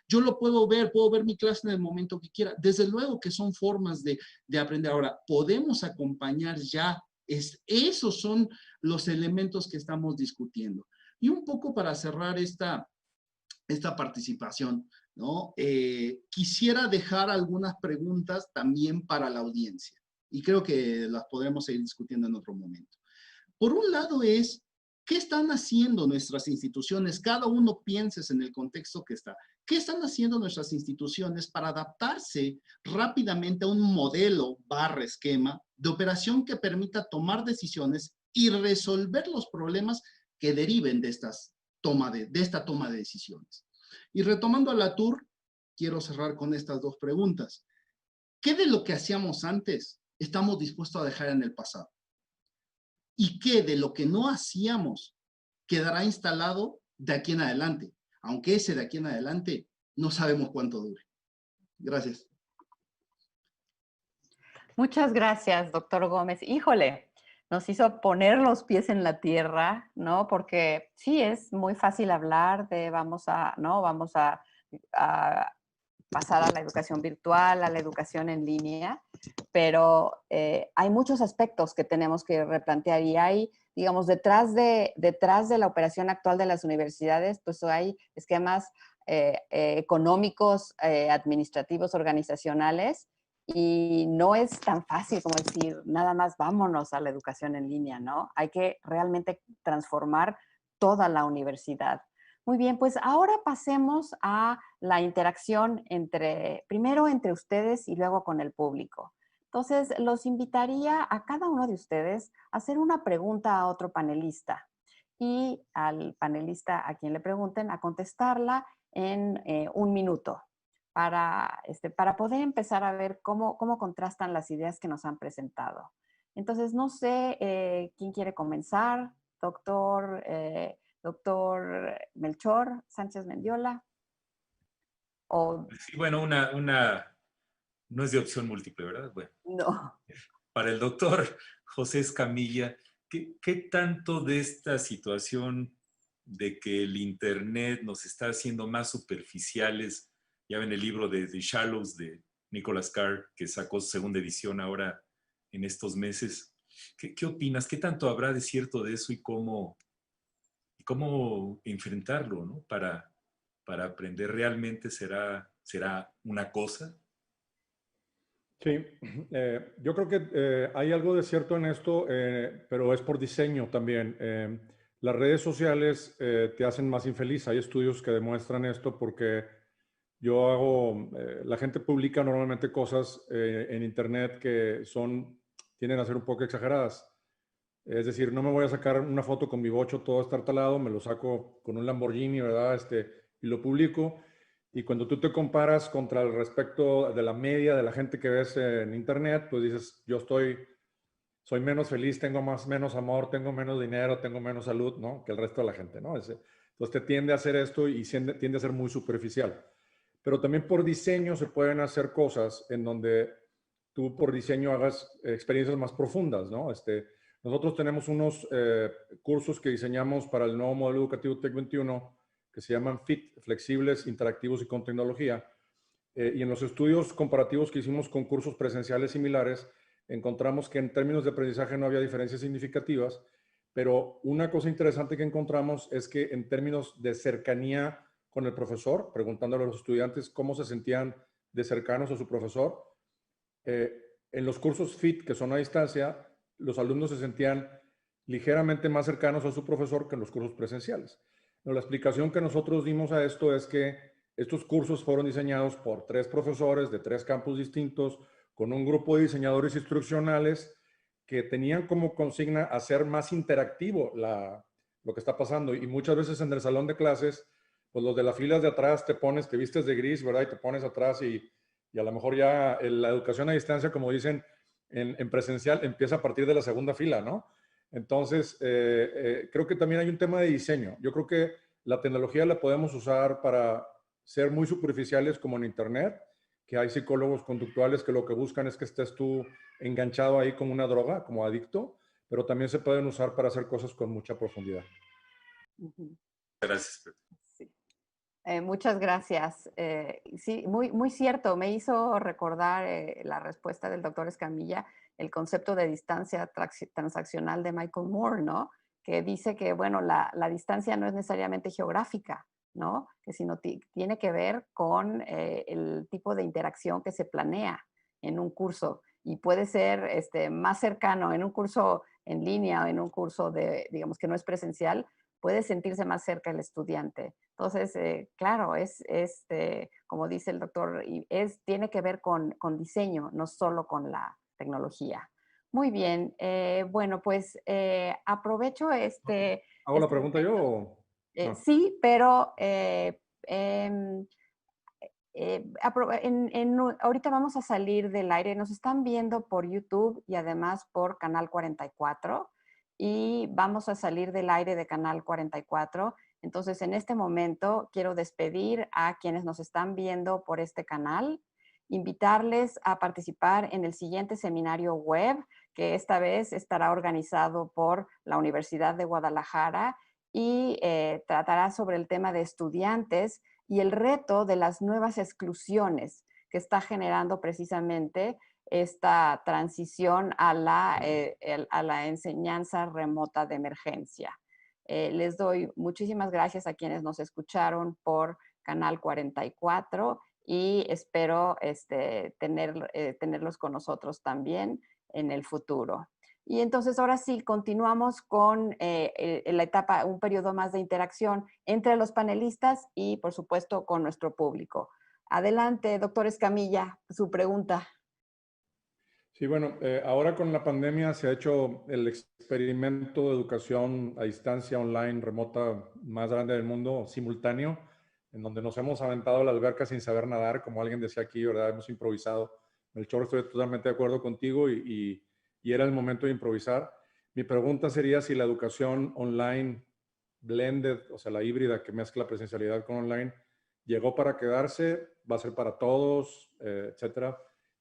yo lo puedo ver mi clase en el momento que quiera. Desde luego que son formas de aprender. Ahora, podemos acompañar ya, esos son los elementos que estamos discutiendo. Y un poco para cerrar esta participación, ¿no? Quisiera dejar algunas preguntas también para la audiencia, y creo que las podremos seguir discutiendo en otro momento. Por un lado es, ¿qué están haciendo nuestras instituciones? Cada uno pienses en el contexto que está. ¿Qué están haciendo nuestras instituciones para adaptarse rápidamente a un modelo / esquema de operación que permita tomar decisiones y resolver los problemas que deriven de esta toma de decisiones? Y retomando a Latour, quiero cerrar con estas dos preguntas. ¿Qué de lo que hacíamos antes estamos dispuestos a dejar en el pasado? ¿Y qué de lo que no hacíamos quedará instalado de aquí en adelante? Aunque ese de aquí en adelante no sabemos cuánto dure. Gracias. Muchas gracias, doctor Gómez. Híjole, nos hizo poner los pies en la tierra, ¿no? Porque sí, es muy fácil hablar de vamos a pasar a la educación virtual, a la educación en línea, pero hay muchos aspectos que tenemos que replantear y hay, digamos, detrás de la operación actual de las universidades, pues hay esquemas económicos, administrativos, organizacionales, y no es tan fácil como decir, nada más vámonos a la educación en línea, ¿no? Hay que realmente transformar toda la universidad. Muy bien, pues ahora pasemos a la interacción primero entre ustedes y luego con el público. Entonces, los invitaría a cada uno de ustedes a hacer una pregunta a otro panelista y al panelista a quien le pregunten a contestarla en 1 minuto para poder empezar a ver cómo contrastan las ideas que nos han presentado. Entonces, no sé quién quiere comenzar, doctor Melchor Sánchez Mendiola. Sí, bueno, no es de opción múltiple, ¿verdad? Bueno, no. Para el doctor José Escamilla, ¿qué tanto de esta situación de que el Internet nos está haciendo más superficiales? Ya ven el libro de The Shallows de Nicholas Carr, que sacó su 2ª edición ahora en estos meses. ¿Qué opinas? ¿Qué tanto habrá de cierto de eso y cómo enfrentarlo, ¿no? Para aprender realmente será una cosa? Sí, yo creo que hay algo de cierto en esto, pero es por diseño también. Las redes sociales te hacen más infeliz. Hay estudios que demuestran esto porque la gente publica normalmente cosas en Internet que tienden a ser un poco exageradas. Es decir, no me voy a sacar una foto con mi bocho todo estartalado, me lo saco con un Lamborghini, ¿verdad? Y lo publico. Y cuando tú te comparas contra el respecto de la media de la gente que ves en Internet, pues dices, soy menos feliz, tengo menos amor, tengo menos dinero, tengo menos salud, ¿no? Que el resto de la gente, ¿no? Entonces te tiende a hacer esto y tiende a ser muy superficial. Pero también por diseño se pueden hacer cosas en donde tú por diseño hagas experiencias más profundas, ¿no? Nosotros tenemos unos cursos que diseñamos para el nuevo modelo educativo TEC 21 que se llaman FIT, Flexibles, Interactivos y con Tecnología. Y en los estudios comparativos que hicimos con cursos presenciales similares, encontramos que en términos de aprendizaje no había diferencias significativas, pero una cosa interesante que encontramos es que en términos de cercanía con el profesor, preguntándole a los estudiantes cómo se sentían de cercanos a su profesor, en los cursos FIT, que son a distancia, los alumnos se sentían ligeramente más cercanos a su profesor que en los cursos presenciales. No, la explicación que nosotros dimos a esto es que estos cursos fueron diseñados por 3 profesores de 3 campus distintos, con un grupo de diseñadores instruccionales que tenían como consigna hacer más interactivo lo que está pasando. Y muchas veces en el salón de clases, pues los de las filas de atrás te vistes de gris, ¿verdad? Y te pones atrás y a lo mejor ya la educación a distancia, como dicen en presencial, empieza a partir de la segunda fila, ¿no? Entonces, creo que también hay un tema de diseño. Yo creo que la tecnología la podemos usar para ser muy superficiales como en Internet, que hay psicólogos conductuales que lo que buscan es que estés tú enganchado ahí como una droga, como adicto, pero también se pueden usar para hacer cosas con mucha profundidad. Gracias, Pepe. Sí. Muchas gracias. Sí, muy cierto. Me hizo recordar la respuesta del doctor Escamilla, el concepto de distancia transaccional de Michael Moore, ¿no? Que dice que, bueno, la distancia no es necesariamente geográfica, ¿no? Que sino tiene que ver con el tipo de interacción que se planea en un curso y puede ser más cercano en un curso en línea o en un curso digamos, que no es presencial, puede sentirse más cerca el estudiante. Entonces, claro, como dice el doctor, tiene que ver con diseño, no solo con la tecnología. Muy bien, bueno, pues aprovecho ¿Hago la pregunta yo o...? No. Sí, pero ahorita vamos a salir del aire. Nos están viendo por YouTube y además por Canal 44 y vamos a salir del aire de Canal 44. Entonces, en este momento quiero despedir a quienes nos están viendo por este canal, invitarles a participar en el siguiente seminario web, que esta vez estará organizado por la Universidad de Guadalajara y tratará sobre el tema de estudiantes y el reto de las nuevas exclusiones que está generando precisamente esta transición a la enseñanza remota de emergencia. Les doy muchísimas gracias a quienes nos escucharon por Canal 44 y espero tenerlos con nosotros también en el futuro. Y entonces ahora sí, continuamos con la etapa, un periodo más de interacción entre los panelistas y, por supuesto, con nuestro público. Adelante, doctor Escamilla, su pregunta. Sí, bueno, ahora con la pandemia se ha hecho el experimento de educación a distancia online remota más grande del mundo, simultáneo, en donde nos hemos aventado a la alberca sin saber nadar, como alguien decía aquí, ¿verdad? Hemos improvisado. Melchor, estoy totalmente de acuerdo contigo y era el momento de improvisar. Mi pregunta sería si la educación online blended, o sea, la híbrida que mezcla presencialidad con online, llegó para quedarse, va a ser para todos, etcétera.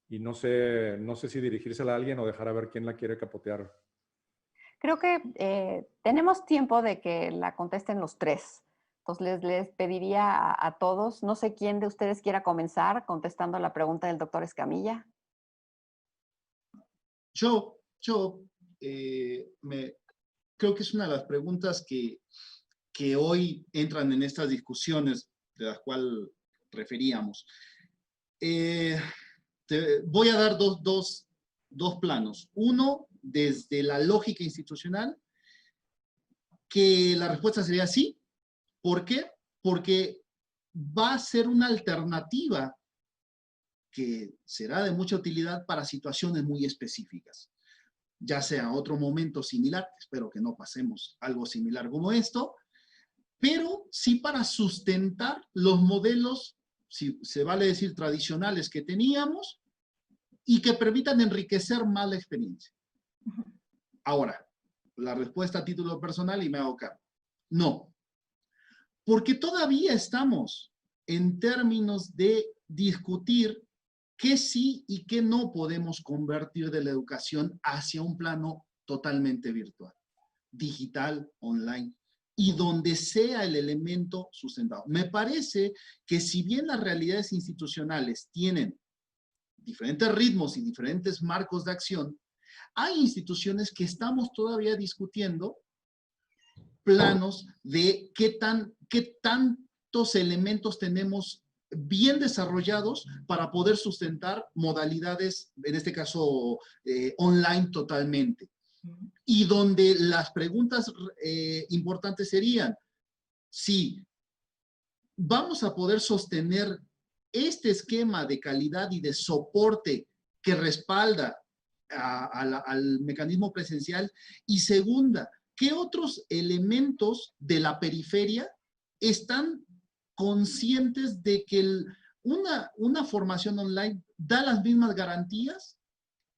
Y no sé si dirigírsela a alguien o dejar a ver quién la quiere capotear. Creo que tenemos tiempo de que la contesten los tres. Entonces les pediría a todos, no sé quién de ustedes quiera comenzar contestando la pregunta del doctor Escamilla. Yo creo que es una de las preguntas que hoy entran en estas discusiones de las cuales referíamos. Voy a dar dos planos. Uno, desde la lógica institucional, que la respuesta sería sí. ¿Por qué? Porque va a ser una alternativa que será de mucha utilidad para situaciones muy específicas. Ya sea otro momento similar, espero que no pasemos algo similar como esto, pero sí para sustentar los modelos, si se vale decir tradicionales que teníamos, y que permitan enriquecer más la experiencia. Ahora, la respuesta a título personal y me hago cargo. No, porque todavía estamos en términos de discutir qué sí y qué no podemos convertir de la educación hacia un plano totalmente virtual, digital, online, y donde sea el elemento sustentado. Me parece que si bien las realidades institucionales tienen diferentes ritmos y diferentes marcos de acción, hay instituciones que estamos todavía discutiendo planos de qué tantos elementos tenemos bien desarrollados para poder sustentar modalidades, en este caso online totalmente. Y donde las preguntas importantes serían, si vamos a poder sostener este esquema de calidad y de soporte que respalda al mecanismo presencial. Y segunda, ¿qué otros elementos de la periferia están conscientes de que una formación online da las mismas garantías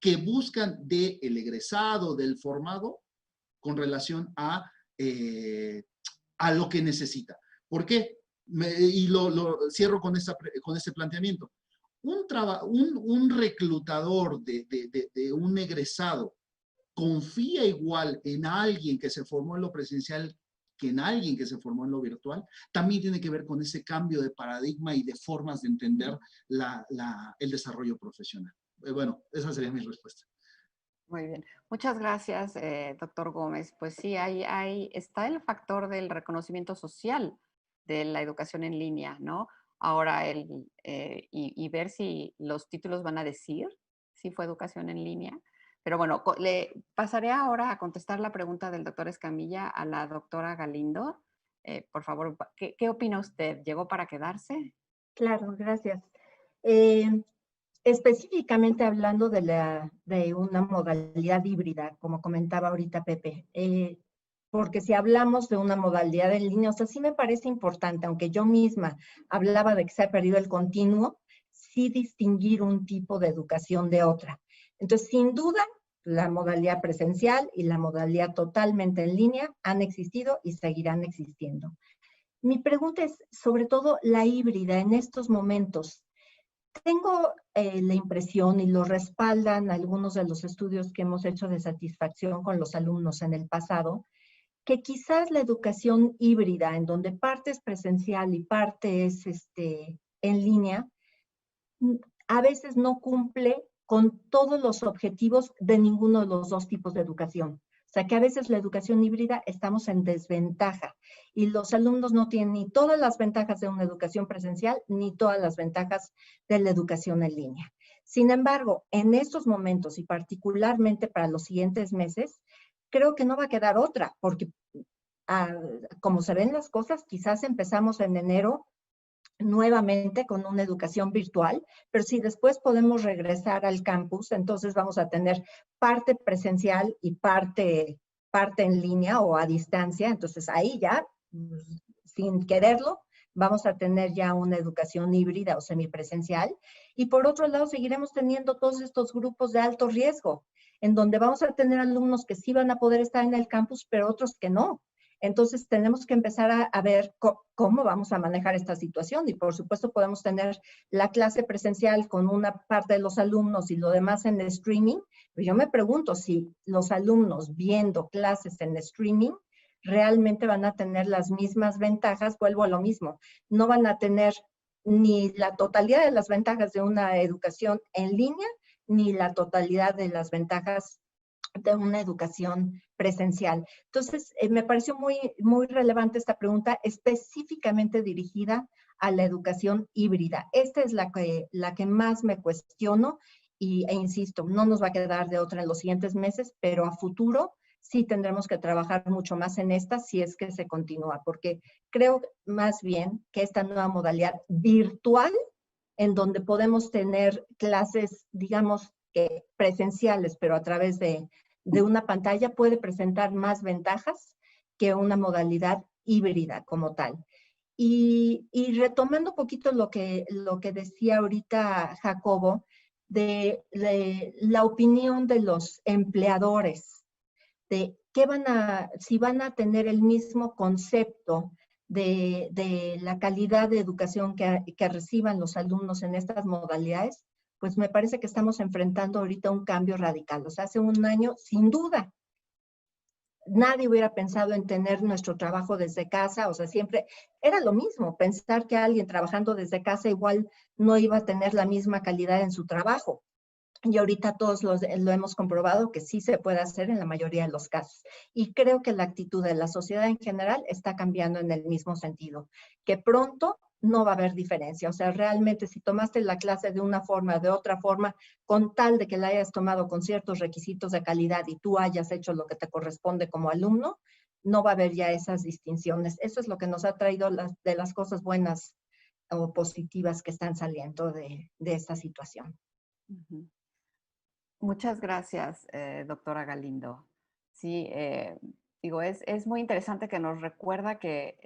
que buscan del egresado, del formado, con relación a lo que necesita? ¿Por qué? Y lo cierro con este planteamiento. Un reclutador de un egresado confía igual en alguien que se formó en lo presencial que en alguien que se formó en lo virtual. También tiene que ver con ese cambio de paradigma y de formas de entender el desarrollo profesional. Bueno, esa sería mi respuesta. Muy bien. Muchas gracias, doctor Gómez. Pues sí, está el factor del reconocimiento social de la educación en línea, ¿no? Ahora, y ver si los títulos van a decir si fue educación en línea. Pero bueno, le pasaré ahora a contestar la pregunta del doctor Escamilla a la doctora Galindo. Por favor, ¿qué opina usted? ¿Llegó para quedarse? Claro, gracias. Específicamente hablando de una modalidad híbrida, como comentaba ahorita Pepe, porque si hablamos de una modalidad en línea, o sea, sí me parece importante, aunque yo misma hablaba de que se ha perdido el continuo, sí distinguir un tipo de educación de otra. Entonces, sin duda, la modalidad presencial y la modalidad totalmente en línea han existido y seguirán existiendo. Mi pregunta es, sobre todo, la híbrida en estos momentos. Tengo la impresión, y lo respaldan algunos de los estudios que hemos hecho de satisfacción con los alumnos en el pasado, que quizás la educación híbrida, en donde parte es presencial y parte es en línea, a veces no cumple con todos los objetivos de ninguno de los dos tipos de educación. O sea, que a veces la educación híbrida estamos en desventaja y los alumnos no tienen ni todas las ventajas de una educación presencial ni todas las ventajas de la educación en línea. Sin embargo, en estos momentos y particularmente para los siguientes meses, creo que no va a quedar otra, porque como se ven las cosas, quizás empezamos en enero nuevamente con una educación virtual, pero si después podemos regresar al campus, entonces vamos a tener parte presencial y parte en línea o a distancia. Entonces ahí ya, sin quererlo, vamos a tener ya una educación híbrida o semipresencial. Y por otro lado, seguiremos teniendo todos estos grupos de alto riesgo, en donde vamos a tener alumnos que sí van a poder estar en el campus, pero otros que no. Entonces, tenemos que empezar a ver cómo vamos a manejar esta situación. Y, por supuesto, podemos tener la clase presencial con una parte de los alumnos y lo demás en streaming. Pero yo me pregunto si los alumnos viendo clases en streaming realmente van a tener las mismas ventajas. Vuelvo a lo mismo. No van a tener ni la totalidad de las ventajas de una educación en línea, ni la totalidad de las ventajas de una educación presencial. Entonces, me pareció muy relevante esta pregunta, específicamente dirigida a la educación híbrida. Esta es la que más me cuestiono e insisto, no nos va a quedar de otra en los siguientes meses, pero a futuro sí tendremos que trabajar mucho más en esta si es que se continúa, porque creo más bien que esta nueva modalidad virtual, en donde podemos tener clases, digamos, que presenciales, pero a través de una pantalla, puede presentar más ventajas que una modalidad híbrida como tal. Y retomando un poquito lo que decía ahorita Jacobo, de la opinión de los empleadores, de si van a tener el mismo concepto de la calidad de educación que reciban los alumnos en estas modalidades, pues me parece que estamos enfrentando ahorita un cambio radical. O sea, hace un año, sin duda, nadie hubiera pensado en tener nuestro trabajo desde casa. O sea, siempre era lo mismo, pensar que alguien trabajando desde casa igual no iba a tener la misma calidad en su trabajo. Y ahorita todos lo hemos comprobado que sí se puede hacer en la mayoría de los casos. Y creo que la actitud de la sociedad en general está cambiando en el mismo sentido, que pronto no va a haber diferencia. O sea, realmente si tomaste la clase de una forma, de otra forma, con tal de que la hayas tomado con ciertos requisitos de calidad y tú hayas hecho lo que te corresponde como alumno, no va a haber ya esas distinciones. Eso es lo que nos ha traído de las cosas buenas o positivas que están saliendo de esta situación. Uh-huh. Muchas gracias, doctora Galindo. Sí, digo, es muy interesante que nos recuerda que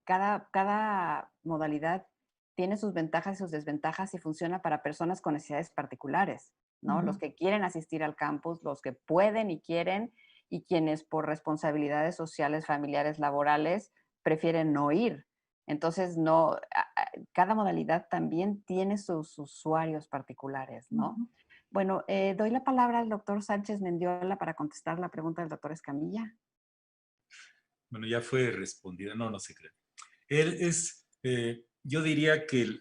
cada modalidad tiene sus ventajas y sus desventajas y funciona para personas con necesidades particulares, ¿no? Los que quieren asistir al campus, los que pueden y quieren, y quienes por responsabilidades sociales, familiares, laborales, prefieren no ir. Entonces, cada modalidad también tiene sus usuarios particulares, ¿no? Bueno, doy la palabra al doctor Sánchez Mendiola para contestar la pregunta del doctor Escamilla. Bueno, ya fue respondida. No, no se cree. Él es, yo diría que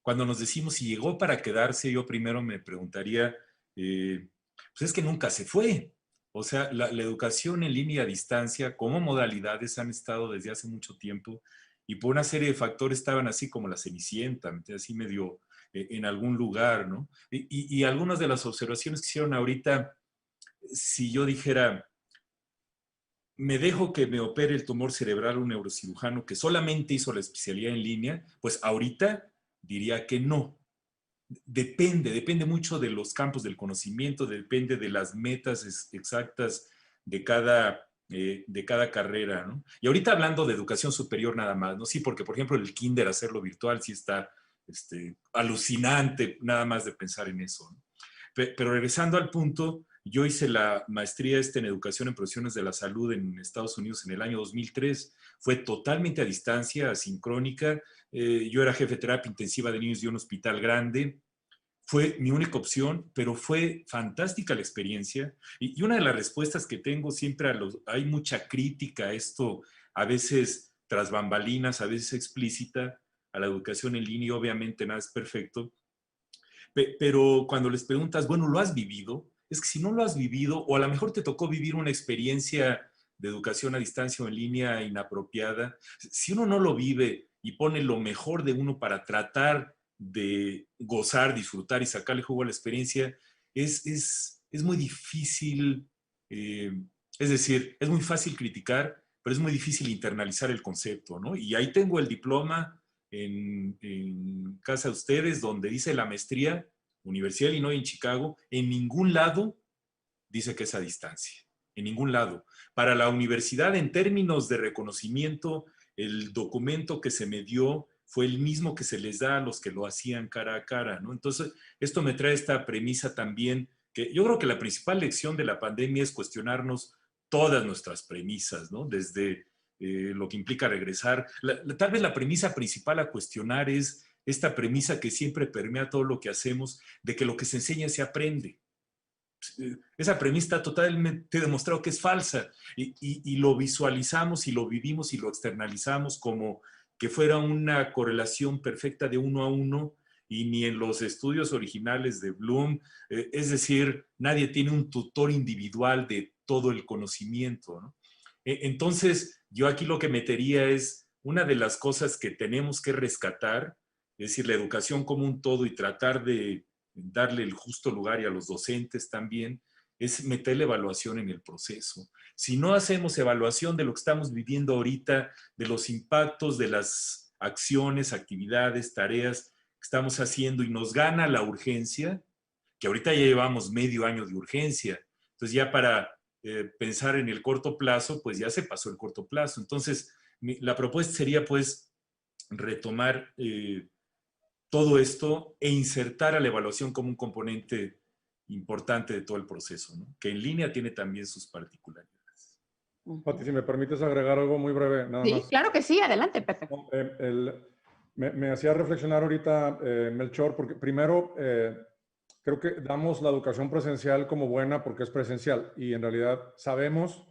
cuando nos decimos si llegó para quedarse, yo primero me preguntaría, pues es que nunca se fue. O sea, la educación en línea a distancia como modalidades han estado desde hace mucho tiempo y por una serie de factores estaban así como la Cenicienta, así medio en algún lugar, ¿no? Y algunas de las observaciones que hicieron ahorita, si yo dijera, me dejo que me opere el tumor cerebral un neurocirujano que solamente hizo la especialidad en línea, pues ahorita diría que no. Depende mucho de los campos del conocimiento, depende de las metas exactas de cada carrera, ¿no? Y ahorita hablando de educación superior nada más, ¿no? Sí, porque por ejemplo el kinder hacerlo virtual sí está alucinante nada más de pensar en eso, ¿no? Pero regresando al punto, yo hice la maestría en educación en profesiones de la salud en Estados Unidos en el año 2003. Fue totalmente a distancia, asincrónica. Yo era jefe de terapia intensiva de niños de un hospital grande. Fue mi única opción, pero fue fantástica la experiencia. Y una de las respuestas que tengo siempre hay mucha crítica a esto, a veces tras bambalinas, a veces explícita, a la educación en línea. Obviamente nada es perfecto. Pero cuando les preguntas, bueno, ¿lo has vivido? Es que si no lo has vivido, o a lo mejor te tocó vivir una experiencia de educación a distancia o en línea inapropiada, si uno no lo vive y pone lo mejor de uno para tratar de gozar, disfrutar y sacarle jugo a la experiencia, es muy difícil, es decir, es muy fácil criticar, pero es muy difícil internalizar el concepto, ¿no? Y ahí tengo el diploma en casa de ustedes, donde dice la maestría, Universidad de Illinois en Chicago, en ningún lado dice que es a distancia, en ningún lado. Para la universidad, en términos de reconocimiento, el documento que se me dio fue el mismo que se les da a los que lo hacían cara a cara, ¿no? Entonces, esto me trae esta premisa también, que yo creo que la principal lección de la pandemia es cuestionarnos todas nuestras premisas, ¿no? Desde lo que implica regresar. Tal vez la premisa principal a cuestionar es esta premisa que siempre permea todo lo que hacemos, de que lo que se enseña se aprende. Esa premisa está totalmente demostrado que es falsa y lo visualizamos y lo vivimos y lo externalizamos como que fuera una correlación perfecta de 1 a 1 y ni en los estudios originales de Bloom, es decir, nadie tiene un tutor individual de todo el conocimiento, ¿no? Entonces, yo aquí lo que metería es una de las cosas que tenemos que rescatar, es decir, la educación como un todo y tratar de darle el justo lugar y a los docentes también, es meter la evaluación en el proceso. Si no hacemos evaluación de lo que estamos viviendo ahorita, de los impactos de las acciones, actividades, tareas que estamos haciendo y nos gana la urgencia, que ahorita ya llevamos medio año de urgencia, entonces ya para pensar en el corto plazo, pues ya se pasó el corto plazo. Entonces, la propuesta sería pues retomar todo esto e insertar a la evaluación como un componente importante de todo el proceso, ¿no? Que en línea tiene también sus particularidades. Pati, si me permites agregar algo muy breve, nada sí, más. Claro que sí, adelante, Pepe. Me hacía reflexionar ahorita, Melchor, porque primero creo que damos la educación presencial como buena porque es presencial y en realidad sabemos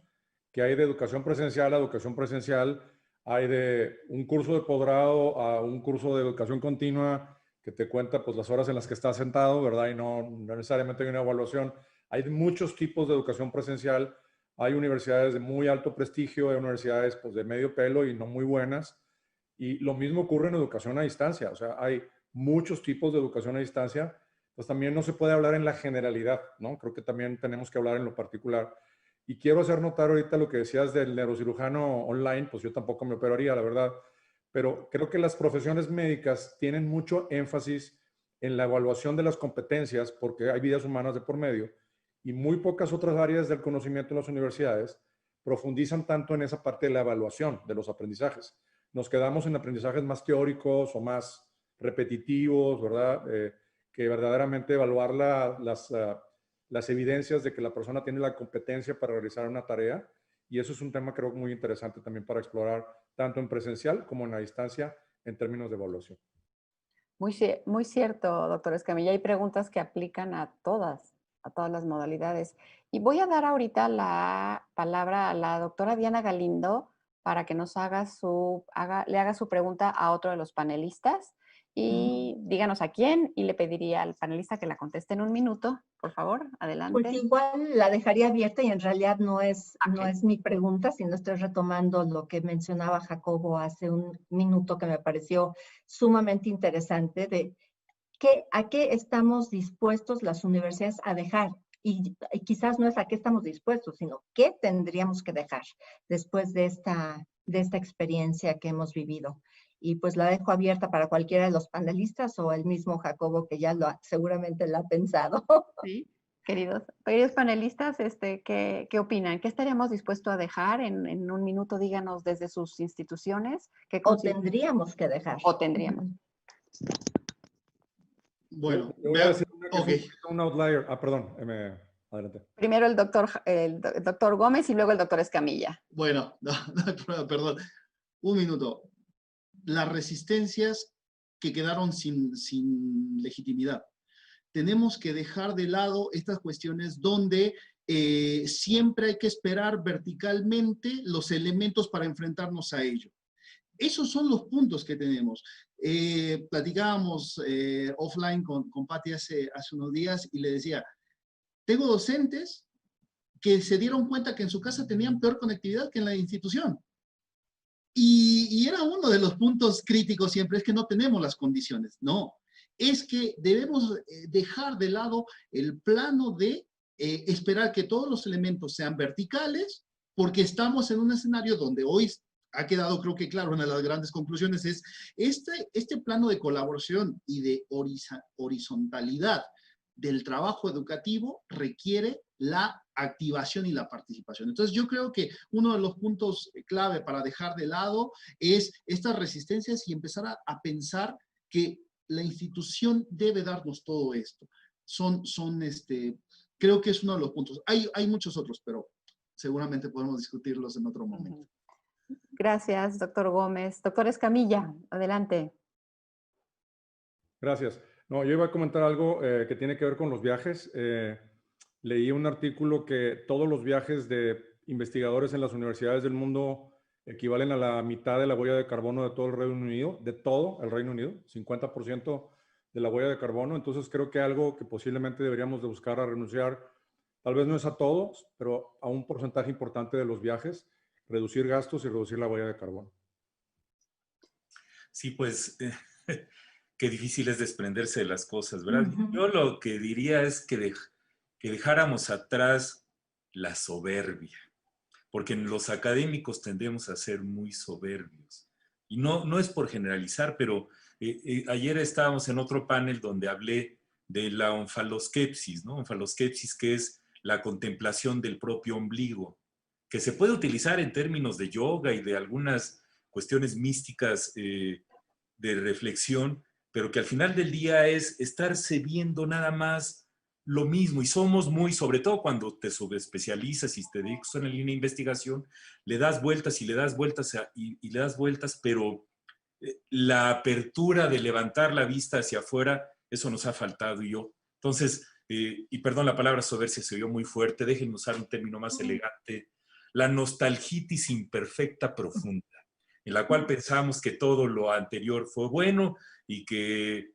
que hay de educación presencial a educación presencial, hay de un curso de posgrado a un curso de educación continua que te cuenta pues las horas en las que estás sentado, ¿verdad? Y no necesariamente hay una evaluación. Hay muchos tipos de educación presencial. Hay universidades de muy alto prestigio, hay universidades pues de medio pelo y no muy buenas. Y lo mismo ocurre en educación a distancia. O sea, hay muchos tipos de educación a distancia. Pues también no se puede hablar en la generalidad, ¿no? Creo que también tenemos que hablar en lo particular. Y quiero hacer notar ahorita lo que decías del neurocirujano online, pues yo tampoco me operaría, la verdad, pero creo que las profesiones médicas tienen mucho énfasis en la evaluación de las competencias, porque hay vidas humanas de por medio, y muy pocas otras áreas del conocimiento en las universidades profundizan tanto en esa parte de la evaluación de los aprendizajes. Nos quedamos en aprendizajes más teóricos o más repetitivos, ¿verdad? Que verdaderamente evaluar las evidencias de que la persona tiene la competencia para realizar una tarea. Y eso es un tema creo muy interesante también para explorar tanto en presencial como en la distancia en términos de evaluación. Muy cierto, doctor Escamilla. Hay preguntas que aplican a todas las modalidades. Y voy a dar ahorita la palabra a la doctora Diana Galindo para que nos le haga su pregunta a otro de los panelistas. Y díganos a quién, y le pediría al panelista que la conteste en un minuto. Por favor, adelante. Pues igual la dejaría abierta y en realidad no es mi pregunta, sino estoy retomando lo que mencionaba Jacobo hace un minuto que me pareció sumamente interesante de a qué estamos dispuestos las universidades a dejar. Y quizás no es a qué estamos dispuestos, sino qué tendríamos que dejar después de esta experiencia que hemos vivido. Y pues la dejo abierta para cualquiera de los panelistas o el mismo Jacobo, que ya seguramente lo ha pensado. Sí, queridos panelistas, ¿qué opinan? ¿Qué estaríamos dispuestos a dejar? En un minuto, díganos desde sus instituciones. O tendríamos que dejar. O tendríamos. Bueno, voy a decir un outlier. Perdón, adelante. Primero el doctor Gómez y luego el doctor Escamilla. Bueno, perdón. Un minuto. Las resistencias que quedaron sin legitimidad. Tenemos que dejar de lado estas cuestiones donde siempre hay que esperar verticalmente los elementos para enfrentarnos a ello. Esos son los puntos que tenemos. Platicábamos offline con Patti hace unos días y le decía, tengo docentes que se dieron cuenta que en su casa tenían peor conectividad que en la institución. Y era uno de los puntos críticos siempre, es que no tenemos las condiciones. No, es que debemos dejar de lado el plano de esperar que todos los elementos sean verticales, porque estamos en un escenario donde hoy ha quedado, creo que claro, una de las grandes conclusiones es este plano de colaboración y de horizontalidad del trabajo educativo requiere la activación y la participación. Entonces yo creo que uno de los puntos clave para dejar de lado es estas resistencias y empezar a pensar que la institución debe darnos todo esto. Creo que es uno de los puntos. Hay muchos otros, pero seguramente podemos discutirlos en otro momento. Gracias, doctor Gómez. Doctor Escamilla, adelante. Gracias. No, yo iba a comentar algo que tiene que ver con los viajes. Leí un artículo que todos los viajes de investigadores en las universidades del mundo equivalen a la mitad de la huella de carbono de todo el Reino Unido, 50% de la huella de carbono. Entonces creo que algo que posiblemente deberíamos de buscar a renunciar, tal vez no es a todos, pero a un porcentaje importante de los viajes, reducir gastos y reducir la huella de carbono. Sí, pues qué difícil es desprenderse de las cosas, ¿verdad? Yo lo que diría es que dejáramos atrás la soberbia, porque los académicos tendemos a ser muy soberbios. Y no es por generalizar, pero ayer estábamos en otro panel donde hablé de la onfaloskepsis, ¿no? Onfaloskepsis, que es la contemplación del propio ombligo, que se puede utilizar en términos de yoga y de algunas cuestiones místicas de reflexión, pero que al final del día es estarse viendo nada más lo mismo. Y somos muy, sobre todo cuando te subespecializas y te dedicas en la línea de investigación, le das vueltas y le das vueltas y le das vueltas, pero la apertura de levantar la vista hacia afuera, eso nos ha faltado. Entonces, y perdón, la palabra soberbia se oyó muy fuerte, déjenme usar un término más elegante, la nostalgitis imperfecta profunda, en la cual pensamos que todo lo anterior fue bueno y que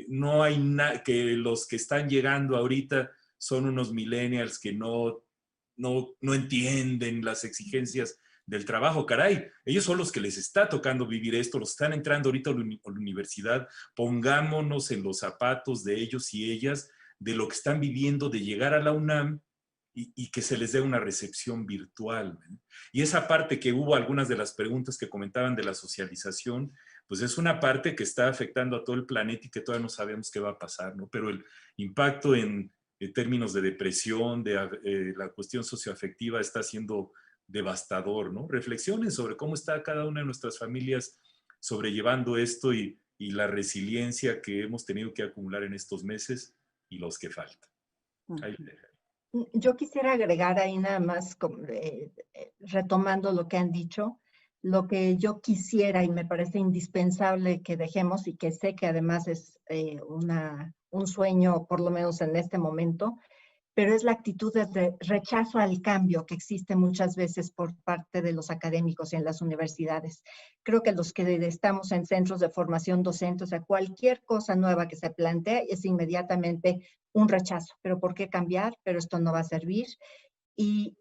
no hay que los que están llegando ahorita son unos millennials que no entienden las exigencias del trabajo. Caray, ellos son los que les está tocando vivir esto, los están entrando ahorita a la universidad, pongámonos en los zapatos de ellos y ellas, de lo que están viviendo, de llegar a la UNAM y que se les dé una recepción virtual, ¿no? Y esa parte que hubo, algunas de las preguntas que comentaban de la socialización, pues es una parte que está afectando a todo el planeta y que todavía no sabemos qué va a pasar, ¿no? Pero el impacto en términos de depresión, de la cuestión socioafectiva está siendo devastador, ¿no? Reflexionen sobre cómo está cada una de nuestras familias sobrellevando esto y la resiliencia que hemos tenido que acumular en estos meses y los que faltan. Ahí le dejo. Yo quisiera agregar ahí nada más, retomando lo que han dicho, lo que yo quisiera y me parece indispensable que dejemos y que sé que además es un sueño, por lo menos en este momento, pero es la actitud de rechazo al cambio que existe muchas veces por parte de los académicos y en las universidades. Creo que los que estamos en centros de formación docente, o sea, cualquier cosa nueva que se plantea es inmediatamente un rechazo. ¿Pero por qué cambiar? Pero esto no va a servir. Y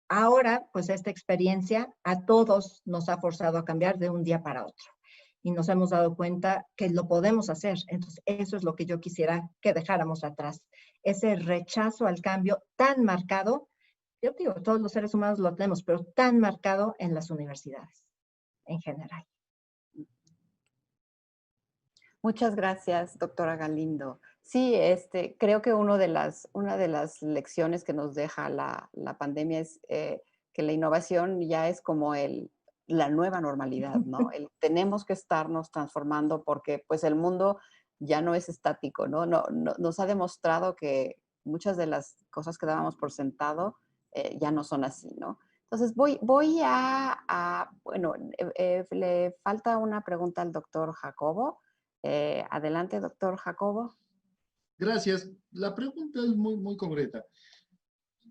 ahora, pues esta experiencia a todos nos ha forzado a cambiar de un día para otro. Y nos hemos dado cuenta que lo podemos hacer. Entonces, eso es lo que yo quisiera que dejáramos atrás. Ese rechazo al cambio tan marcado, yo digo, todos los seres humanos lo tenemos, pero tan marcado en las universidades en general. Muchas gracias, doctora Galindo. Sí, creo que una de las lecciones que nos deja la pandemia es que la innovación ya es como la nueva normalidad, ¿no? Tenemos que estarnos transformando porque pues el mundo ya no es estático, ¿no? Nos ha demostrado que muchas de las cosas que dábamos por sentado ya no son así, ¿no? Entonces voy bueno, le falta una pregunta al doctor Jacobo. Adelante, doctor Jacobo. Gracias. La pregunta es muy, muy concreta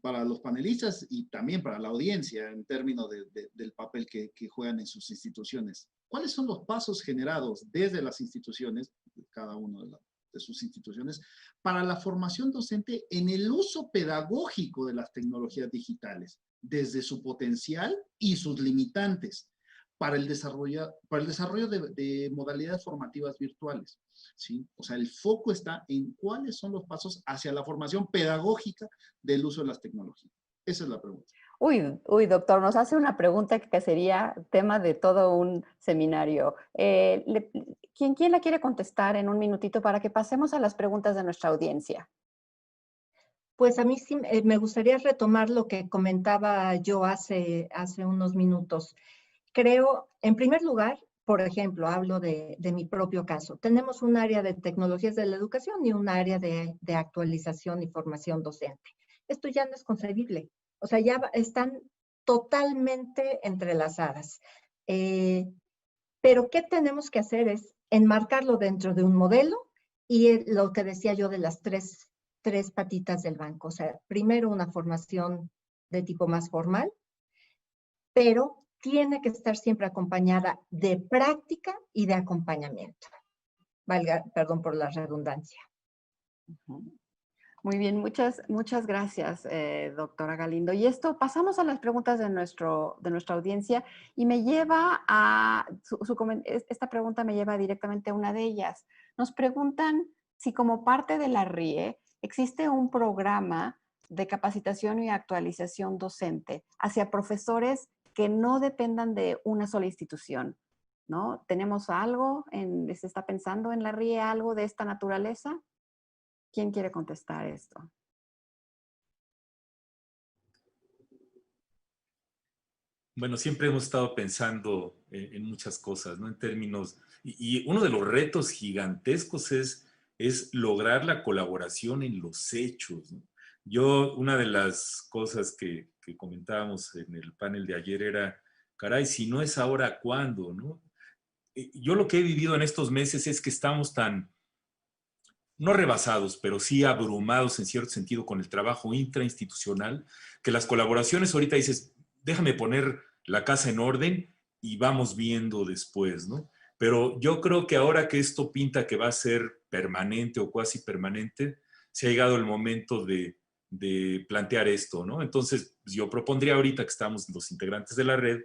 para los panelistas y también para la audiencia en términos del papel que juegan en sus instituciones. ¿Cuáles son los pasos generados desde las instituciones, cada uno de sus instituciones, para la formación docente en el uso pedagógico de las tecnologías digitales, desde su potencial y sus limitantes, para el desarrollo de modalidades formativas virtuales? ¿Sí? O sea, el foco está en cuáles son los pasos hacia la formación pedagógica del uso de las tecnologías. Esa es la pregunta. Uy, doctor, nos hace una pregunta que sería tema de todo un seminario. ¿Quién la quiere contestar en un minutito para que pasemos a las preguntas de nuestra audiencia? Pues a mí sí me gustaría retomar lo que comentaba yo hace unos minutos. Creo, en primer lugar, por ejemplo, hablo de mi propio caso. Tenemos un área de tecnologías de la educación y un área de actualización y formación docente. Esto ya no es concebible. O sea, ya están totalmente entrelazadas. Pero ¿qué tenemos que hacer? Es enmarcarlo dentro de un modelo y lo que decía yo de las tres patitas del banco. O sea, primero una formación de tipo más formal, pero tiene que estar siempre acompañada de práctica y de acompañamiento. Perdón por la redundancia. Muy bien, muchas gracias, doctora Galindo. Y pasamos a las preguntas de nuestra audiencia y me lleva esta pregunta me lleva directamente a una de ellas. Nos preguntan si como parte de la RIE existe un programa de capacitación y actualización docente hacia profesores que no dependan de una sola institución, ¿no? ¿Tenemos algo? ¿Se está pensando en la RIE algo de esta naturaleza? ¿Quién quiere contestar esto? Bueno, siempre hemos estado pensando en muchas cosas, ¿no? En términos, y uno de los retos gigantescos es lograr la colaboración en los hechos, ¿no? Una de las cosas que comentábamos en el panel de ayer era, caray, si no es ahora, ¿cuándo, no? Yo lo que he vivido en estos meses es que estamos no rebasados, pero sí abrumados en cierto sentido con el trabajo intrainstitucional, que las colaboraciones ahorita dices, déjame poner la casa en orden y vamos viendo después, ¿no? Pero yo creo que ahora que esto pinta que va a ser permanente o cuasi permanente, se ha llegado el momento de plantear esto, ¿no? Entonces, yo propondría ahorita que estamos los integrantes de la red,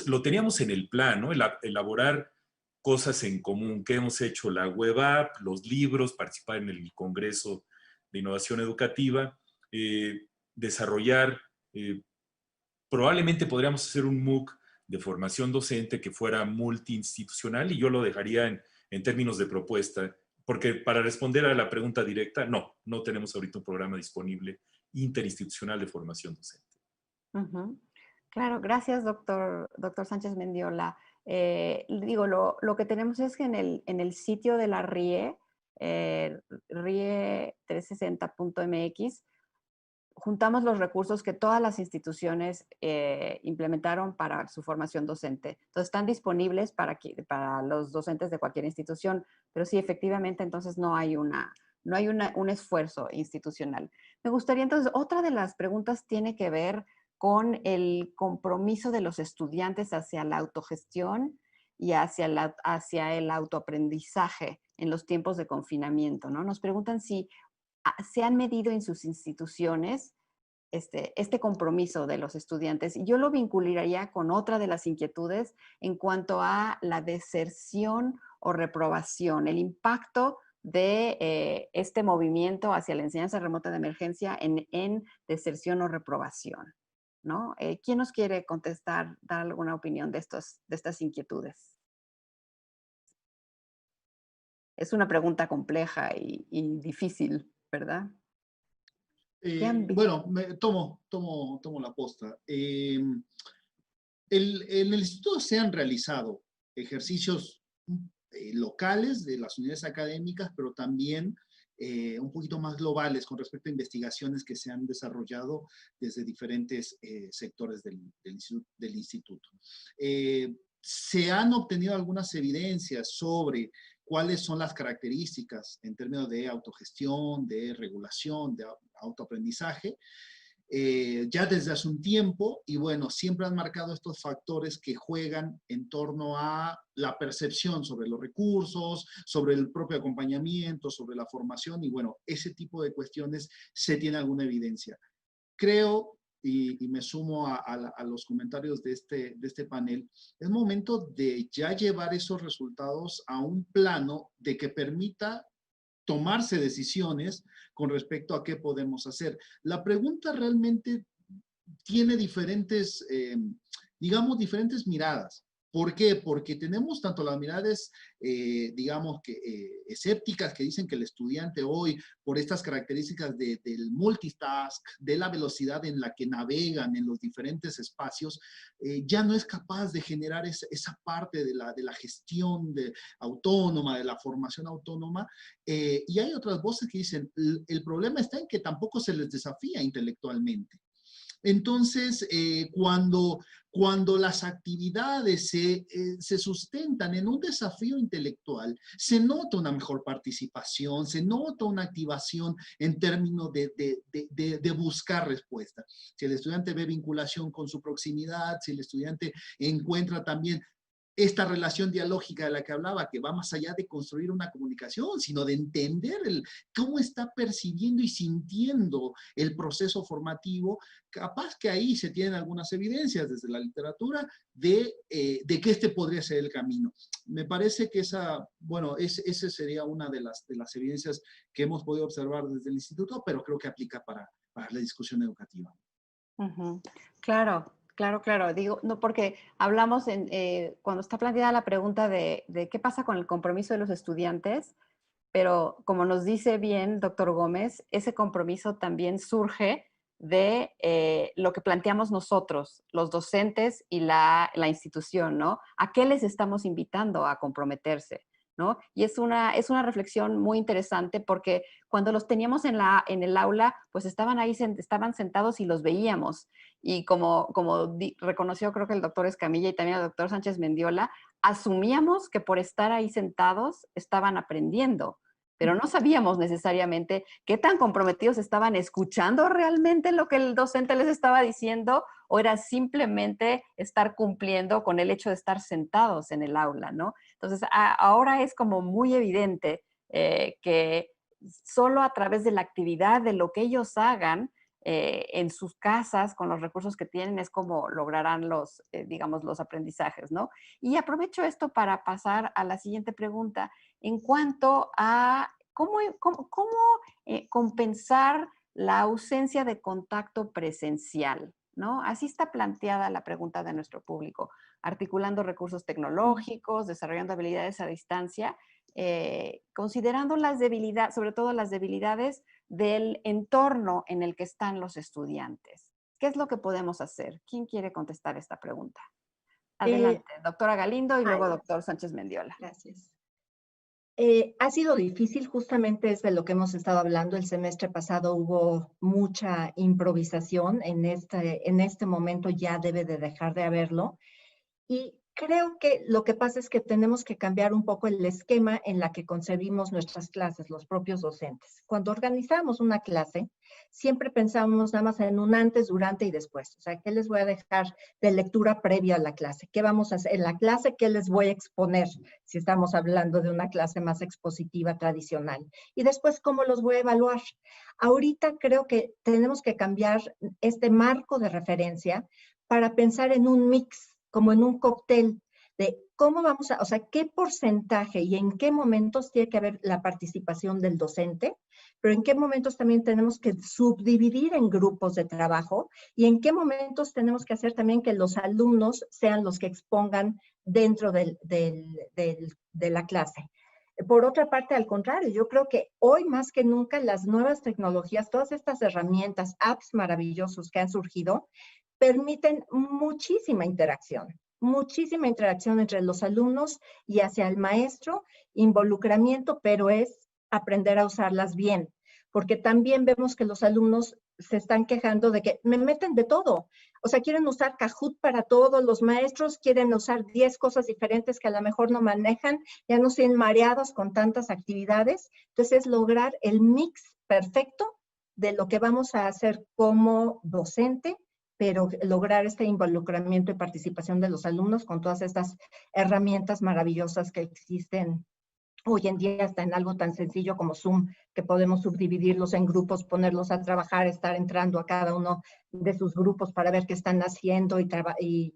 lo teníamos en el plan, ¿no? Elaborar cosas en común que hemos hecho, la web app, los libros, participar en el Congreso de Innovación Educativa, desarrollar, probablemente podríamos hacer un MOOC de formación docente que fuera multiinstitucional, y yo lo dejaría en términos de propuesta, porque para responder a la pregunta directa, no tenemos ahorita un programa disponible interinstitucional de formación docente. Claro, gracias, doctor Sánchez Mendiola. Digo, lo que tenemos es que en el sitio de la RIE, rie360.mx, juntamos los recursos que todas las instituciones implementaron para su formación docente. Entonces, están disponibles para los docentes de cualquier institución, pero sí, efectivamente, entonces no hay un esfuerzo institucional. Me gustaría entonces, otra de las preguntas tiene que ver con el compromiso de los estudiantes hacia la autogestión y hacia el autoaprendizaje en los tiempos de confinamiento, ¿no? Nos preguntan si se han medido en sus instituciones este compromiso de los estudiantes. Y yo lo vincularía con otra de las inquietudes en cuanto a la deserción o reprobación, el impacto de este movimiento hacia la enseñanza remota de emergencia en deserción o reprobación, ¿no? ¿Quién nos quiere contestar, dar alguna opinión de estas inquietudes? Es una pregunta compleja y difícil, ¿verdad? Bueno, tomo la posta. En el instituto se han realizado ejercicios locales de las unidades académicas, pero también un poquito más globales con respecto a investigaciones que se han desarrollado desde diferentes sectores del instituto. Se han obtenido algunas evidencias sobre cuáles son las características en términos de autogestión, de regulación, de autoaprendizaje, ya desde hace un tiempo, y bueno, siempre han marcado estos factores que juegan en torno a la percepción sobre los recursos, sobre el propio acompañamiento, sobre la formación, y bueno, ese tipo de cuestiones se tiene alguna evidencia. Creo, y me sumo a los comentarios de este panel, es momento de ya llevar esos resultados a un plano de que permita tomarse decisiones con respecto a qué podemos hacer. La pregunta realmente tiene diferentes, digamos, diferentes miradas. ¿Por qué? Porque tenemos tanto las miradas, digamos, escépticas, que dicen que el estudiante hoy, por estas características del multitask, de la velocidad en la que navegan en los diferentes espacios, ya no es capaz de generar esa parte de la gestión autónoma, de la formación autónoma. Y hay otras voces que dicen, el problema está en que tampoco se les desafía intelectualmente. Entonces, cuando las actividades se sustentan en un desafío intelectual, se nota una mejor participación, se nota una activación en términos de buscar respuesta. Si el estudiante ve vinculación con su proximidad, si el estudiante encuentra también esta relación dialógica de la que hablaba, que va más allá de construir una comunicación, sino de entender cómo está percibiendo y sintiendo el proceso formativo, capaz que ahí se tienen algunas evidencias desde la literatura de que este podría ser el camino. Me parece que esa sería una de las evidencias que hemos podido observar desde el instituto, pero creo que aplica para la discusión educativa. Claro. Claro. Digo, no, porque hablamos cuando está planteada la pregunta de qué pasa con el compromiso de los estudiantes, pero como nos dice bien doctor Gómez, ese compromiso también surge de lo que planteamos nosotros, los docentes y la institución, ¿no? ¿A qué les estamos invitando a comprometerse? ¿No? Y es una reflexión muy interesante porque cuando los teníamos en el aula, pues estaban sentados y los veíamos. Y como reconoció creo que el doctor Escamilla y también el doctor Sánchez Mendiola, asumíamos que por estar ahí sentados estaban aprendiendo, pero no sabíamos necesariamente qué tan comprometidos estaban escuchando realmente lo que el docente les estaba diciendo o era simplemente estar cumpliendo con el hecho de estar sentados en el aula, ¿no? Entonces, ahora es como muy evidente que solo a través de la actividad, de lo que ellos hagan en sus casas, con los recursos que tienen, es como lograrán digamos, los aprendizajes, ¿no? Y aprovecho esto para pasar a la siguiente pregunta, en cuanto a cómo compensar la ausencia de contacto presencial, ¿no? Así está planteada la pregunta de nuestro público, articulando recursos tecnológicos, desarrollando habilidades a distancia, considerando las debilidades, sobre todo las debilidades del entorno en el que están los estudiantes. ¿Qué es lo que podemos hacer? ¿Quién quiere contestar esta pregunta? Adelante, doctora Galindo y luego doctor Sánchez Mendiola. Gracias. Ha sido difícil, justamente es de lo que hemos estado hablando. El semestre pasado hubo mucha improvisación, en este momento ya debe de dejar de haberlo. Y creo que lo que pasa es que tenemos que cambiar un poco el esquema en la que concebimos nuestras clases, los propios docentes. Cuando organizamos una clase, siempre pensamos nada más en un antes, durante y después. O sea, ¿qué les voy a dejar de lectura previa a la clase? ¿Qué vamos a hacer en la clase? ¿Qué les voy a exponer? Si estamos hablando de una clase más expositiva tradicional. Y después, ¿cómo los voy a evaluar? Ahorita creo que tenemos que cambiar este marco de referencia para pensar en un mix, como en un cóctel de cómo vamos a, o sea, qué porcentaje y en qué momentos tiene que haber la participación del docente, pero en qué momentos también tenemos que subdividir en grupos de trabajo y en qué momentos tenemos que hacer también que los alumnos sean los que expongan dentro de la clase. Por otra parte, al contrario, yo creo que hoy más que nunca las nuevas tecnologías, todas estas herramientas, apps maravillosos que han surgido, permiten muchísima interacción entre los alumnos y hacia el maestro, involucramiento, pero es aprender a usarlas bien, porque también vemos que los alumnos se están quejando de que me meten de todo. O sea, quieren usar Kahoot para todo, los maestros quieren usar 10 cosas diferentes que a lo mejor no manejan, ya no estén mareados con tantas actividades. Entonces, es lograr el mix perfecto de lo que vamos a hacer como docente, pero lograr este involucramiento y participación de los alumnos con todas estas herramientas maravillosas que existen hoy en día, hasta en algo tan sencillo como Zoom, que podemos subdividirlos en grupos, ponerlos a trabajar, estar entrando a cada uno de sus grupos para ver qué están haciendo y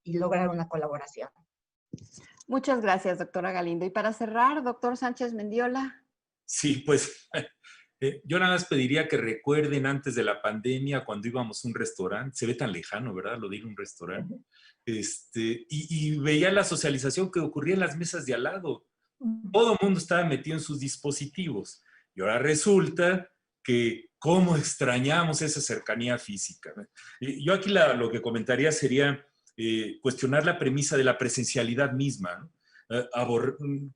lograr una colaboración. Muchas gracias, doctora Galindo. Y para cerrar, doctor Sánchez Mendiola. Sí, pues yo nada más pediría que recuerden antes de la pandemia cuando íbamos a un restaurante, se ve tan lejano, ¿verdad? Lo de ir a un restaurante. Y veía la socialización que ocurría en las mesas de al lado. Todo el mundo estaba metido en sus dispositivos. Y ahora resulta que cómo extrañamos esa cercanía física. Yo aquí lo que comentaría sería cuestionar la premisa de la presencialidad misma, ¿no?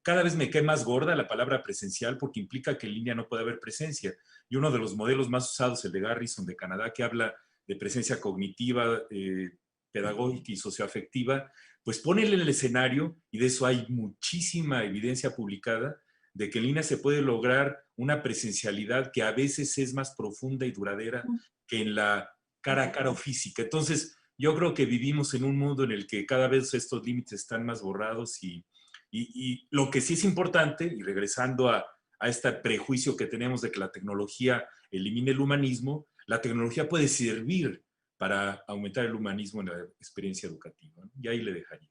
Cada vez me cae más gorda la palabra presencial porque implica que en línea no puede haber presencia. Y uno de los modelos más usados, el de Garrison de Canadá, que habla de presencia cognitiva, pedagógica y socioafectiva, pues ponele en el escenario, y de eso hay muchísima evidencia publicada, de que en línea se puede lograr una presencialidad que a veces es más profunda y duradera que en la cara a cara o física. Entonces, yo creo que vivimos en un mundo en el que cada vez estos límites están más borrados y lo que sí es importante, y regresando a este prejuicio que tenemos de que la tecnología elimine el humanismo, la tecnología puede servir para aumentar el humanismo en la experiencia educativa, ¿no? Y ahí le dejaría.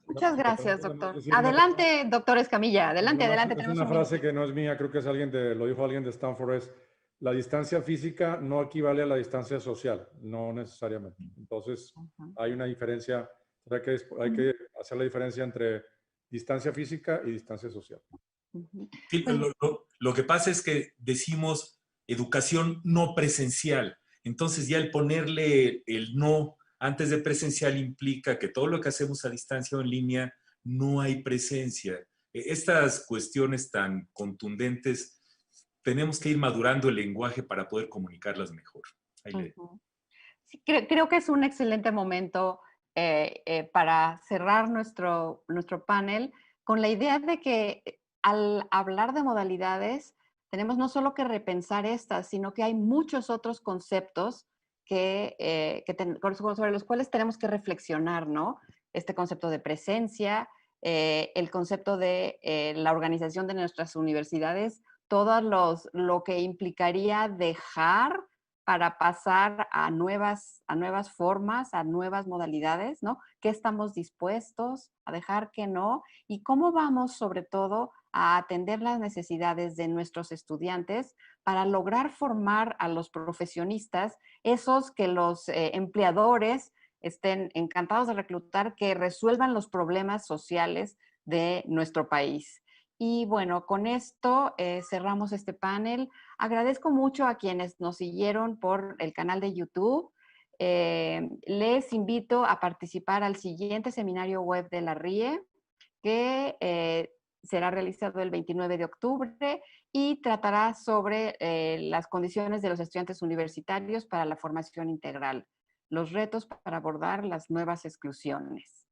Muchas gracias, doctor. Adelante, doctor Escamilla. Adelante. Es una frase que no es mía, creo que es lo dijo alguien de Stanford, es la distancia física no equivale a la distancia social, no necesariamente. Entonces, hay una diferencia, hay que hacer la diferencia entre distancia física y distancia social. Sí, lo que pasa es que decimos educación no presencial. Entonces ya el ponerle el no antes de presencial implica que todo lo que hacemos a distancia o en línea no hay presencia. Estas cuestiones tan contundentes tenemos que ir madurando el lenguaje para poder comunicarlas mejor. Sí, creo que es un excelente momento para cerrar nuestro panel con la idea de que al hablar de modalidades tenemos no solo que repensar estas, sino que hay muchos otros conceptos sobre los cuales tenemos que reflexionar, ¿no? Este concepto de presencia, el concepto de la organización de nuestras universidades, todo lo que implicaría dejar para pasar a nuevas formas, a nuevas modalidades, ¿no? ¿Qué estamos dispuestos a dejar, qué no? Y cómo vamos, sobre todo, a atender las necesidades de nuestros estudiantes para lograr formar a los profesionistas, esos que los empleadores estén encantados de reclutar, que resuelvan los problemas sociales de nuestro país. Y bueno, con esto cerramos este panel. Agradezco mucho a quienes nos siguieron por el canal de YouTube. Les invito a participar al siguiente seminario web de la RIE, que será realizado el 29 de octubre y tratará sobre las condiciones de los estudiantes universitarios para la formación integral, los retos para abordar las nuevas exclusiones.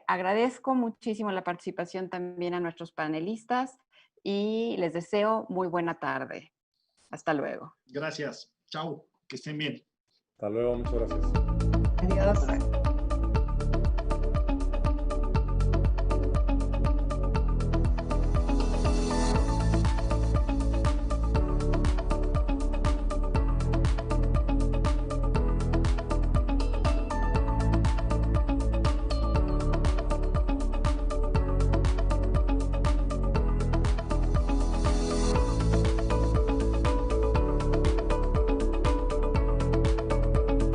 Agradezco muchísimo la participación también a nuestros panelistas y les deseo muy buena tarde. Hasta luego. Gracias. Chao. Que estén bien. Hasta luego. Muchas gracias. Adiós.